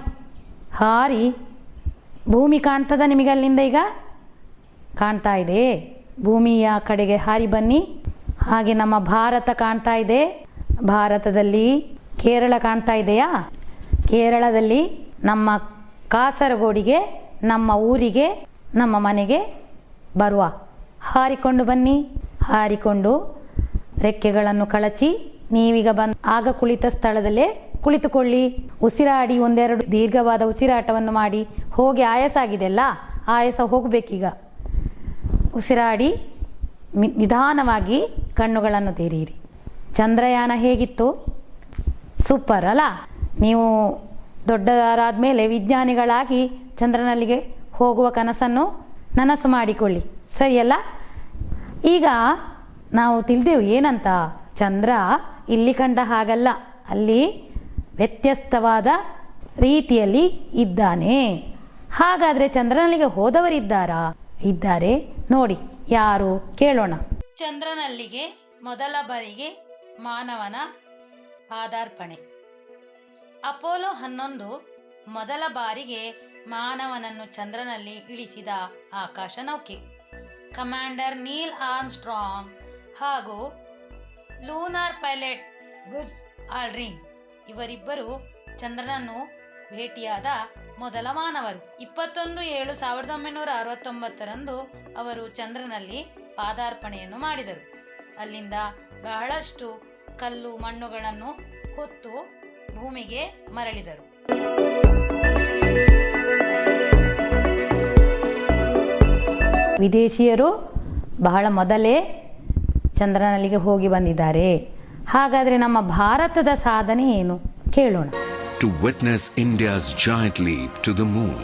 ಹಾರಿ ಭೂಮಿ ಕಾಣ್ತದ ನಿಮಗೆ? ಅಲ್ಲಿಂದ ಈಗ ಕಾಣ್ತಾ ಇದೆ. ಭೂಮಿಯ ಕಡೆಗೆ ಹಾರಿ ಬನ್ನಿ. ಹಾಗೆ ನಮ್ಮ ಭಾರತ ಕಾಣ್ತಾ ಇದೆ. ಭಾರತದಲ್ಲಿ ಕೇರಳ ಕಾಣ್ತಾ ಇದೆಯಾ? ಕೇರಳದಲ್ಲಿ ನಮ್ಮ ಕಾಸರಗೋಡಿಗೆ, ನಮ್ಮ ಊರಿಗೆ, ನಮ್ಮ ಮನೆಗೆ ಬರುವ. ಹಾರಿಕೊಂಡು ಬನ್ನಿ. ಹಾರಿಕೊಂಡು ರೆಕ್ಕೆಗಳನ್ನು ಕಳಚಿ ನೀವೀಗ ಆಗ ಕುಳಿತ ಸ್ಥಳದಲ್ಲೇ ಕುಳಿತುಕೊಳ್ಳಿ. ಉಸಿರಾಡಿ, ಒಂದೆರಡು ದೀರ್ಘವಾದ ಉಸಿರಾಟವನ್ನು ಮಾಡಿ. ಹೋಗಿ ಆಯಾಸ ಆಗಿದೆಲ್ಲ, ಆಯಾಸ ಹೋಗಬೇಕೀಗ. ಉಸಿರಾಡಿ ನಿಧಾನವಾಗಿ ಕಣ್ಣುಗಳನ್ನು ತೆರೆಯಿರಿ. ಚಂದ್ರಯಾನ ಹೇಗಿತ್ತು? ಸೂಪರ್ ಅಲ್ಲ? ನೀವು ದೊಡ್ಡದಾದ ಮೇಲೆ ವಿಜ್ಞಾನಿಗಳಾಗಿ ಚಂದ್ರನಲ್ಲಿಗೆ ಹೋಗುವ ಕನಸನ್ನು ನನಸು ಮಾಡಿಕೊಳ್ಳಿ, ಸರಿಯಲ್ಲ? ಈಗ ನಾವು ತಿಳಿದೆವು ಏನಂತ. ಚಂದ್ರ ಇಲ್ಲಿ ಕಂಡ ಹಾಗಲ್ಲ, ಅಲ್ಲಿ ವ್ಯತ್ಯಸ್ತವಾದ ರೀತಿಯಲ್ಲಿ ಇದ್ದಾನೆ. ಹಾಗಾದ್ರೆ ಚಂದ್ರನಲ್ಲಿಗೆ ಹೋದವರಿದ್ದಾರಾ? ಇದ್ದಾರೆ ನೋಡಿ. ಯಾರು ಕೇಳೋಣ. ಚಂದ್ರನಲ್ಲಿಗೆ ಮೊದಲ ಬಾರಿಗೆ ಮಾನವನ ಪಾದಾರ್ಪಣೆ. ಅಪೋಲೋ 11 ಮೊದಲ ಬಾರಿಗೆ ಮಾನವನನ್ನು ಚಂದ್ರನಲ್ಲಿ ಇಳಿಸಿದ ಆಕಾಶ ನೌಕೆ. ಕಮಾಂಡರ್ ನೀಲ್ ಆರ್ಮ್ಸ್ಟ್ರಾಂಗ್ ಹಾಗೂ ಲೂನಾರ್ ಪೈಲಟ್ ಬುಜ್ ಆಲ್ಡ್ರಿನ್ ಇವರಿಬ್ಬರು ಚಂದ್ರನನ್ನು ಭೇಟಿಯಾದ ಮೊದಲ ಮಾನವರು. 21/7/1969 ಅವರು ಚಂದ್ರನಲ್ಲಿ ಪಾದಾರ್ಪಣೆಯನ್ನು ಮಾಡಿದರು. ಅಲ್ಲಿಂದ ಬಹಳಷ್ಟು ಕಲ್ಲು ಮಣ್ಣುಗಳನ್ನು ಹೊತ್ತು ಭೂಮಿಗೆ ಮರಳಿದರು. ವಿದೇಶಿಯರು ಬಹಳ ಮೊದಲೇ ಚಂದ್ರನಲ್ಲಿಗೆ ಹೋಗಿ ಬಂದಿದ್ದಾರೆ. ಹಾಗಾದರೆ ನಮ್ಮ ಭಾರತದ ಸಾಧನೆ ಏನು ಕೇಳೋಣ. To witness India's giant leap to the moon.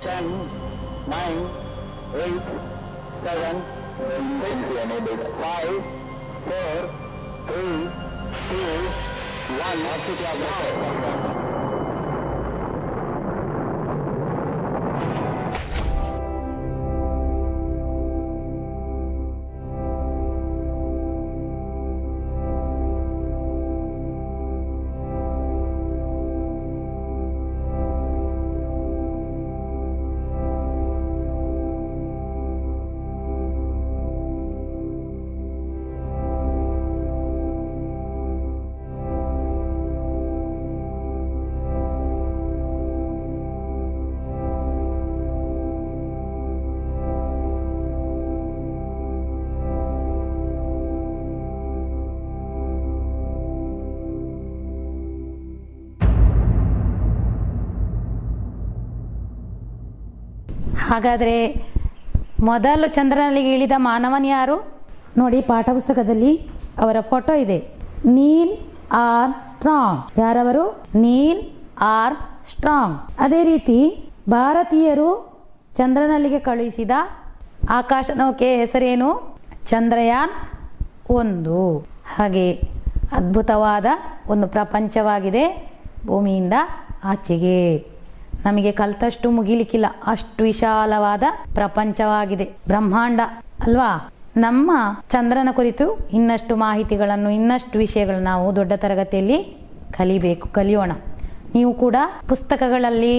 10, 9, 8, 7, 6, 5, 4, 3, 2, 1. ಹಾಗಾದರೆ ಮೊದಲು ಚಂದ್ರನಲ್ಲಿಗೆ ಇಳಿದ ಮಾನವನ್ ಯಾರು ನೋಡಿ? ಪಾಠಪುಸ್ತಕದಲ್ಲಿ ಅವರ ಫೋಟೋ ಇದೆ. Neil Armstrong. ಯಾರವರು? Neil Armstrong. ಅದೇ ರೀತಿ ಭಾರತೀಯರು ಚಂದ್ರನಲ್ಲಿಗೆ ಕಳುಹಿಸಿದ ಆಕಾಶ ನೌಕೆ ಹೆಸರೇನು? ಚಂದ್ರಯಾನ್ 1. ಹಾಗೆ ಅದ್ಭುತವಾದ ಒಂದು ಪ್ರಪಂಚವಾಗಿದೆ ಭೂಮಿಯಿಂದ ಆಚೆಗೆ. ನಮಗೆ ಕಲ್ತಷ್ಟು ಮುಗಿಲಿಕ್ಕಿಲ್ಲ, ಅಷ್ಟು ವಿಶಾಲವಾದ ಪ್ರಪಂಚವಾಗಿದೆ, ಬ್ರಹ್ಮಾಂಡ ಅಲ್ವಾ? ನಮ್ಮ ಚಂದ್ರನ ಕುರಿತು ಇನ್ನಷ್ಟು ಮಾಹಿತಿಗಳನ್ನು, ಇನ್ನಷ್ಟು ವಿಷಯಗಳನ್ನು ನಾವು ದೊಡ್ಡ ತರಗತಿಯಲ್ಲಿ ಕಲಿಯೋಣ. ನೀವು ಕೂಡ ಪುಸ್ತಕಗಳಲ್ಲಿ,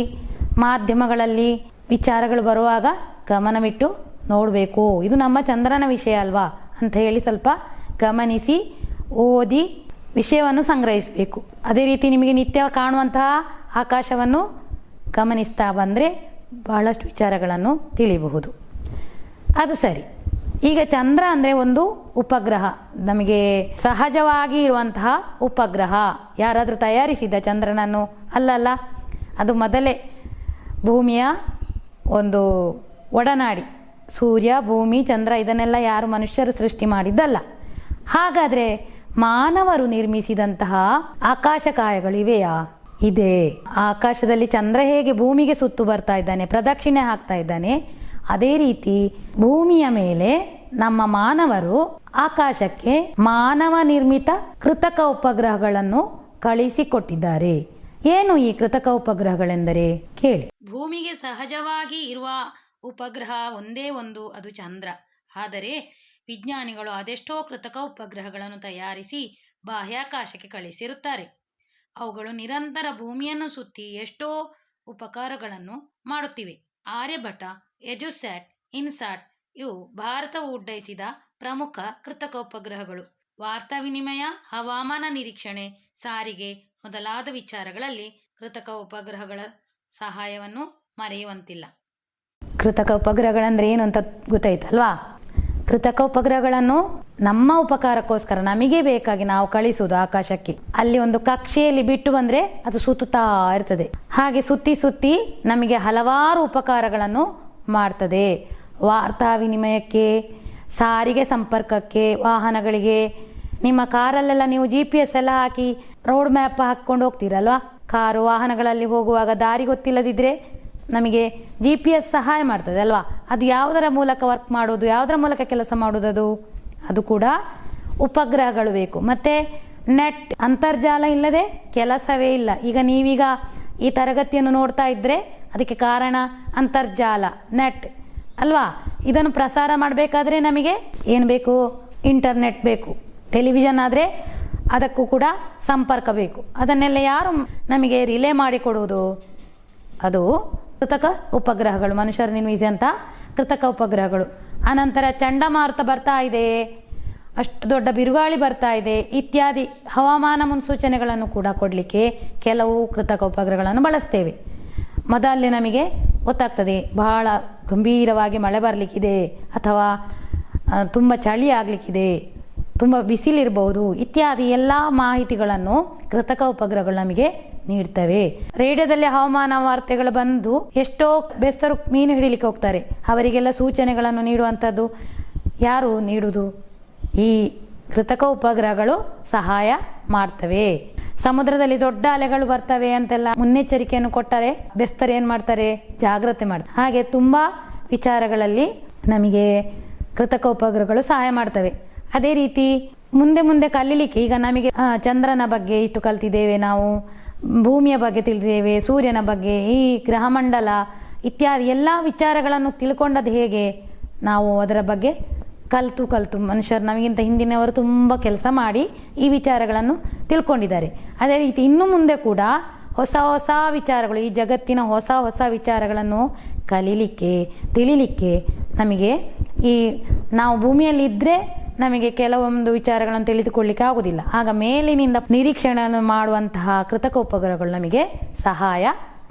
ಮಾಧ್ಯಮಗಳಲ್ಲಿ ವಿಚಾರಗಳು ಬರುವಾಗ ಗಮನವಿಟ್ಟು ನೋಡಬೇಕು. ಇದು ನಮ್ಮ ಚಂದ್ರನ ವಿಷಯ ಅಲ್ವಾ ಅಂತ ಹೇಳಿ ಸ್ವಲ್ಪ ಗಮನಿಸಿ ಓದಿ ವಿಷಯವನ್ನು ಸಂಗ್ರಹಿಸಬೇಕು. ಅದೇ ರೀತಿ ನಿಮಗೆ ನಿತ್ಯ ಕಾಣುವಂತಹ ಆಕಾಶವನ್ನು ಗಮನಿಸ್ತಾ ಬಂದರೆ ಬಹಳಷ್ಟು ವಿಚಾರಗಳನ್ನು ತಿಳಿಯಬಹುದು. ಅದು ಸರಿ. ಈಗ ಚಂದ್ರ ಅಂದರೆ ಒಂದು ಉಪಗ್ರಹ, ನಮಗೆ ಸಹಜವಾಗಿ ಇರುವಂತಹ ಉಪಗ್ರಹ. ಯಾರಾದರೂ ತಯಾರಿಸಿದ ಚಂದ್ರನನ್ನು? ಅಲ್ಲಲ್ಲ, ಅದು ಮೊದಲೇ ಭೂಮಿಯ ಒಂದು ಒಡನಾಡಿ. ಸೂರ್ಯ, ಭೂಮಿ, ಚಂದ್ರ ಇದನ್ನೆಲ್ಲ ಯಾರು ಮನುಷ್ಯರು ಸೃಷ್ಟಿ ಮಾಡಿದ್ದಲ್ಲ. ಹಾಗಾದರೆ ಮಾನವರು ನಿರ್ಮಿಸಿದಂತಹ ಆಕಾಶಕಾಯಗಳು ಇವೆಯಾ? ಇದೆ. ಆಕಾಶದಲ್ಲಿ ಚಂದ್ರ ಹೇಗೆ ಭೂಮಿಗೆ ಸುತ್ತು ಬರ್ತಾ ಇದ್ದಾನೆ, ಪ್ರದಕ್ಷಿಣೆ ಹಾಕ್ತಾ ಇದ್ದಾನೆ, ಅದೇ ರೀತಿ ಭೂಮಿಯ ಮೇಲೆ ನಮ್ಮ ಮಾನವರು ಆಕಾಶಕ್ಕೆ ಮಾನವ ನಿರ್ಮಿತ ಕೃತಕ ಉಪಗ್ರಹಗಳನ್ನು ಕಳಿಸಿಕೊಟ್ಟಿದ್ದಾರೆ. ಏನು ಈ ಕೃತಕ ಉಪಗ್ರಹಗಳೆಂದರೆ ಕೇಳಿ. ಭೂಮಿಗೆ ಸಹಜವಾಗಿ ಇರುವ ಉಪಗ್ರಹ ಒಂದೇ ಒಂದು, ಅದು ಚಂದ್ರ. ಆದರೆ ವಿಜ್ಞಾನಿಗಳು ಅದೆಷ್ಟೋ ಕೃತಕ ಉಪಗ್ರಹಗಳನ್ನು ತಯಾರಿಸಿ ಬಾಹ್ಯಾಕಾಶಕ್ಕೆ ಕಳಿಸಿರುತ್ತಾರೆ. ಅವುಗಳು ನಿರಂತರ ಭೂಮಿಯನ್ನು ಸುತ್ತಿ ಎಷ್ಟೋ ಉಪಕಾರಗಳನ್ನು ಮಾಡುತ್ತಿವೆ. ಆರ್ಯಭಟ, ಎಜುಸ್ಯಾಟ್, ಇನ್ಸಾಟ್ ಇವು ಭಾರತವು ಉಡ್ಡಯಿಸಿದ ಪ್ರಮುಖ ಕೃತಕ ಉಪಗ್ರಹಗಳು. ವಾರ್ತಾ ವಿನಿಮಯ, ಹವಾಮಾನ ನಿರೀಕ್ಷಣೆ, ಸಾರಿಗೆ ಮೊದಲಾದ ವಿಚಾರಗಳಲ್ಲಿ ಕೃತಕ ಉಪಗ್ರಹಗಳ ಸಹಾಯವನ್ನು ಮರೆಯುವಂತಿಲ್ಲ. ಕೃತಕ ಉಪಗ್ರಹಗಳಂದ್ರೆ ಏನು ಅಂತ ಗೊತ್ತಾಯ್ತಲ್ವಾ? ಕೃತಕ ಉಪಗ್ರಹಗಳನ್ನು ನಮ್ಮ ಉಪಕಾರಕ್ಕೋಸ್ಕರ ನಮಗೆ ಬೇಕಾಗಿ ನಾವು ಕಳಿಸುವುದು ಆಕಾಶಕ್ಕೆ. ಅಲ್ಲಿ ಒಂದು ಕಕ್ಷೆಯಲ್ಲಿ ಬಿಟ್ಟು ಬಂದರೆ ಅದು ಸುತ್ತುತ್ತಾ ಇರ್ತದೆ. ಹಾಗೆ ಸುತ್ತಿ ಸುತ್ತಿ ನಮಗೆ ಹಲವಾರು ಉಪಕಾರಗಳನ್ನು ಮಾಡ್ತದೆ. ವಾರ್ತಾ ವಿನಿಮಯಕ್ಕೆ, ಸಾರಿಗೆ ಸಂಪರ್ಕಕ್ಕೆ, ವಾಹನಗಳಿಗೆ. ನಿಮ್ಮ ಕಾರಲ್ಲೆಲ್ಲ ನೀವು GPS ಎಲ್ಲ ಹಾಕಿ ರೋಡ್ ಮ್ಯಾಪ್ ಹಾಕ್ಕೊಂಡು ಹೋಗ್ತೀರಲ್ವಾ? ಕಾರು ವಾಹನಗಳಲ್ಲಿ ಹೋಗುವಾಗ ದಾರಿ ಗೊತ್ತಿಲ್ಲದಿದ್ದರೆ ನಮಗೆ GPS ಸಹಾಯ ಮಾಡ್ತದೆ ಅಲ್ವಾ? ಅದು ಯಾವುದರ ಮೂಲಕ ವರ್ಕ್ ಮಾಡೋದು, ಯಾವುದರ ಮೂಲಕ ಕೆಲಸ ಮಾಡೋದು? ಅದು ಕೂಡ ಉಪಗ್ರಹಗಳು ಬೇಕು. ಮತ್ತು ನೆಟ್, ಅಂತರ್ಜಾಲ ಇಲ್ಲದೆ ಕೆಲಸವೇ ಇಲ್ಲ. ಈಗ ನೀವೀಗ ಈ ತರಗತಿಯನ್ನು ನೋಡ್ತಾ ಇದ್ದರೆ ಅದಕ್ಕೆ ಕಾರಣ ಅಂತರ್ಜಾಲ, ನೆಟ್ ಅಲ್ವಾ? ಇದನ್ನು ಪ್ರಸಾರ ಮಾಡಬೇಕಾದ್ರೆ ನಮಗೆ ಏನು ಬೇಕು? ಇಂಟರ್ನೆಟ್ ಬೇಕು. ಟೆಲಿವಿಷನ್ ಆದರೆ ಅದಕ್ಕೂ ಕೂಡ ಸಂಪರ್ಕ ಬೇಕು. ಅದನ್ನೆಲ್ಲ ಯಾರು ನಮಗೆ ರಿಲೇ ಮಾಡಿಕೊಡುವುದು? ಅದು ಕೃತಕ ಉಪಗ್ರಹಗಳು, ಮನುಷ್ಯರು ನಿರ್ಮಿಸಿದಂಥ ಕೃತಕ ಉಪಗ್ರಹಗಳು. ಅನಂತರ ಚಂಡಮಾರುತ ಬರ್ತಾ ಇದೆ, ಅಷ್ಟು ದೊಡ್ಡ ಬಿರುಗಾಳಿ ಬರ್ತಾ ಇದೆ ಇತ್ಯಾದಿ ಹವಾಮಾನ ಮುನ್ಸೂಚನೆಗಳನ್ನು ಕೂಡ ಕೊಡಲಿಕ್ಕೆ ಕೆಲವು ಕೃತಕ ಉಪಗ್ರಹಗಳನ್ನು ಬಳಸ್ತೇವೆ. ಮೊದಲೇ ನಮಗೆ ಗೊತ್ತಾಗ್ತದೆ ಬಹಳ ಗಂಭೀರವಾಗಿ ಮಳೆ ಬರಲಿಕ್ಕಿದೆ ಅಥವಾ ತುಂಬ ಚಳಿ ಆಗಲಿಕ್ಕಿದೆ, ತುಂಬ ಬಿಸಿಲಿರಬಹುದು ಇತ್ಯಾದಿ ಎಲ್ಲ ಮಾಹಿತಿಗಳನ್ನು ಕೃತಕ ಉಪಗ್ರಹಗಳು ನಮಗೆ ನೀಡ್ತವೆ. ರೇಡಿಯೋದಲ್ಲಿ ಹವಾಮಾನ ವಾರ್ತೆಗಳು ಬಂದು ಎಷ್ಟೋ ಬೆಸ್ತರು ಮೀನು ಹಿಡಿಲಿಕ್ಕೆ ಹೋಗ್ತಾರೆ, ಅವರಿಗೆಲ್ಲ ಸೂಚನೆಗಳನ್ನು ನೀಡುವಂಥದ್ದು ಯಾರು ನೀಡುವುದು? ಈ ಕೃತಕ ಉಪಗ್ರಹಗಳು ಸಹಾಯ ಮಾಡ್ತವೆ. ಸಮುದ್ರದಲ್ಲಿ ದೊಡ್ಡ ಅಲೆಗಳು ಬರ್ತವೆ ಅಂತೆಲ್ಲ ಮುನ್ನೆಚ್ಚರಿಕೆಯನ್ನು ಕೊಟ್ಟರೆ ಬೆಸ್ತರು ಏನು ಮಾಡ್ತಾರೆ? ಜಾಗ್ರತೆ ಮಾಡ್ತಾರೆ. ಹಾಗೆ ತುಂಬ ವಿಚಾರಗಳಲ್ಲಿ ನಮಗೆ ಕೃತಕ ಉಪಗ್ರಹಗಳು ಸಹಾಯ ಮಾಡ್ತವೆ. ಅದೇ ರೀತಿ ಮುಂದೆ ಮುಂದೆ ಕಲೀಲಿಕ್ಕೆ ಈಗ ನಮಗೆ ಚಂದ್ರನ ಬಗ್ಗೆ ಇಷ್ಟು ಕಲ್ತಿದ್ದೇವೆ, ನಾವು ಭೂಮಿಯ ಬಗ್ಗೆ ತಿಳಿದಿದ್ದೇವೆ, ಸೂರ್ಯನ ಬಗ್ಗೆ, ಈ ಗ್ರಹಮಂಡಲ ಇತ್ಯಾದಿ ಎಲ್ಲ ವಿಚಾರಗಳನ್ನು ತಿಳ್ಕೊಂಡದ್ದು ಹೇಗೆ? ನಾವು ಅದರ ಬಗ್ಗೆ ಕಲಿತು ಮನುಷ್ಯರು ನಮಗಿಂತ ಹಿಂದಿನವರು ತುಂಬ ಕೆಲಸ ಮಾಡಿ ಈ ವಿಚಾರಗಳನ್ನು ತಿಳ್ಕೊಂಡಿದ್ದಾರೆ. ಅದೇ ರೀತಿ ಇನ್ನು ಮುಂದೆ ಕೂಡ ಹೊಸ ಹೊಸ ವಿಚಾರಗಳು, ಈ ಜಗತ್ತಿನ ಹೊಸ ಹೊಸ ವಿಚಾರಗಳನ್ನು ಕಲೀಲಿಕ್ಕೆ ತಿಳಿಲಿಕ್ಕೆ ನಮಗೆ ಈ ನಾವು ಭೂಮಿಯಲ್ಲಿ ಇದ್ದರೆ ನಮಗೆ ಕೆಲವೊಂದು ವಿಚಾರಗಳನ್ನು ತಿಳಿದುಕೊಳ್ಳಿಕ್ಕೆ ಆಗುವುದಿಲ್ಲ. ಆಗ ಮೇಲಿನಿಂದ ನಿರೀಕ್ಷಣೆಯನ್ನು ಮಾಡುವಂತಹ ಕೃತಕ ಉಪಗ್ರಹಗಳು ನಮಗೆ ಸಹಾಯ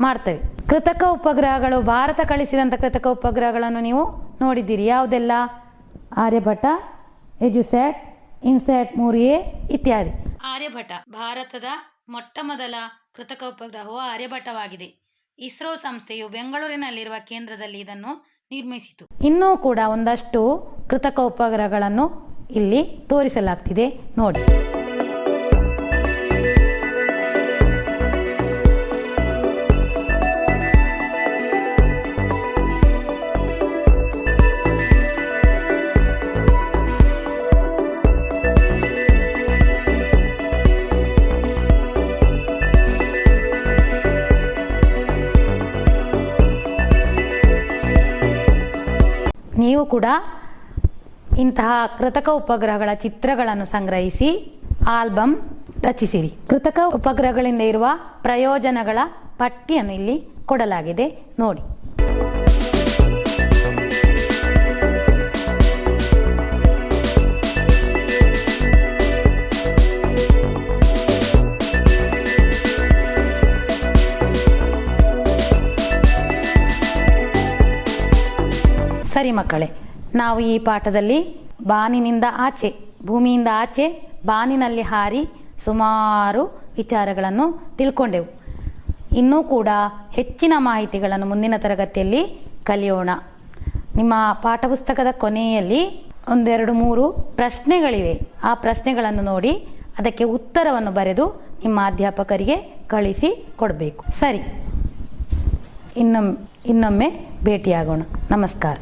ಮಾಡ್ತವೆ. ಕೃತಕ ಉಪಗ್ರಹಗಳು, ಭಾರತ ಕಳಿಸಿದಂಥ ಕೃತಕ ಉಪಗ್ರಹಗಳನ್ನು ನೀವು ನೋಡಿದ್ದೀರಿ. ಯಾವುದೆಲ್ಲ? ಆರ್ಯಭಟ, ಎಜುಸ್ಯಾಟ್, ಇನ್ಸ್ಯಾಟ್ 3A ಇತ್ಯಾದಿ. ಆರ್ಯಭಟ ಭಾರತದ ಮೊಟ್ಟ ಮೊದಲ ಕೃತಕ ಉಪಗ್ರಹವು ಆರ್ಯಭಟವಾಗಿದೆ. ಇಸ್ರೋ ಸಂಸ್ಥೆಯು ಬೆಂಗಳೂರಿನಲ್ಲಿರುವ ಕೇಂದ್ರದಲ್ಲಿ ಇದನ್ನು ನಿರ್ಮಿಸಿತು. ಇನ್ನೂ ಕೂಡ ಒಂದಷ್ಟು ಕೃತಕ ಉಪಗ್ರಹಗಳನ್ನು ಇಲ್ಲಿ ತೋರಿಸಲಾಗ್ತಿದೆ ನೋಡಿ. ನೀವು ಕೂಡ ಇಂತಹ ಕೃತಕ ಉಪಗ್ರಹಗಳ ಚಿತ್ರಗಳನ್ನು ಸಂಗ್ರಹಿಸಿ ಆಲ್ಬಮ್ ರಚಿಸಿರಿ. ಕೃತಕ ಉಪಗ್ರಹಗಳಿಂದ ಇರುವ ಪ್ರಯೋಜನಗಳ ಪಟ್ಟಿಯನ್ನು ಇಲ್ಲಿ ಕೊಡಲಾಗಿದೆ ನೋಡಿ. ಸರಿ ಮಕ್ಕಳೇ, ನಾವು ಈ ಪಾಠದಲ್ಲಿ ಬಾನಿನಿಂದ ಆಚೆ, ಭೂಮಿಯಿಂದ ಆಚೆ ಬಾನಿನಲ್ಲಿ ಹಾರಿ ಸುಮಾರು ವಿಚಾರಗಳನ್ನು ತಿಳ್ಕೊಂಡೆವು. ಇನ್ನೂ ಕೂಡ ಹೆಚ್ಚಿನ ಮಾಹಿತಿಗಳನ್ನು ಮುಂದಿನ ತರಗತಿಯಲ್ಲಿ ಕಲಿಯೋಣ. ನಿಮ್ಮ ಪಾಠಪುಸ್ತಕದ ಕೊನೆಯಲ್ಲಿ 1-2-3 ಪ್ರಶ್ನೆಗಳಿವೆ. ಆ ಪ್ರಶ್ನೆಗಳನ್ನು ನೋಡಿ ಅದಕ್ಕೆ ಉತ್ತರವನ್ನು ಬರೆದು ನಿಮ್ಮ ಅಧ್ಯಾಪಕರಿಗೆ ಕಳಿಸಿ ಕೊಡಬೇಕು. ಸರಿ, ಇನ್ನೊಮ್ಮೆ ಭೇಟಿಯಾಗೋಣ. ನಮಸ್ಕಾರ.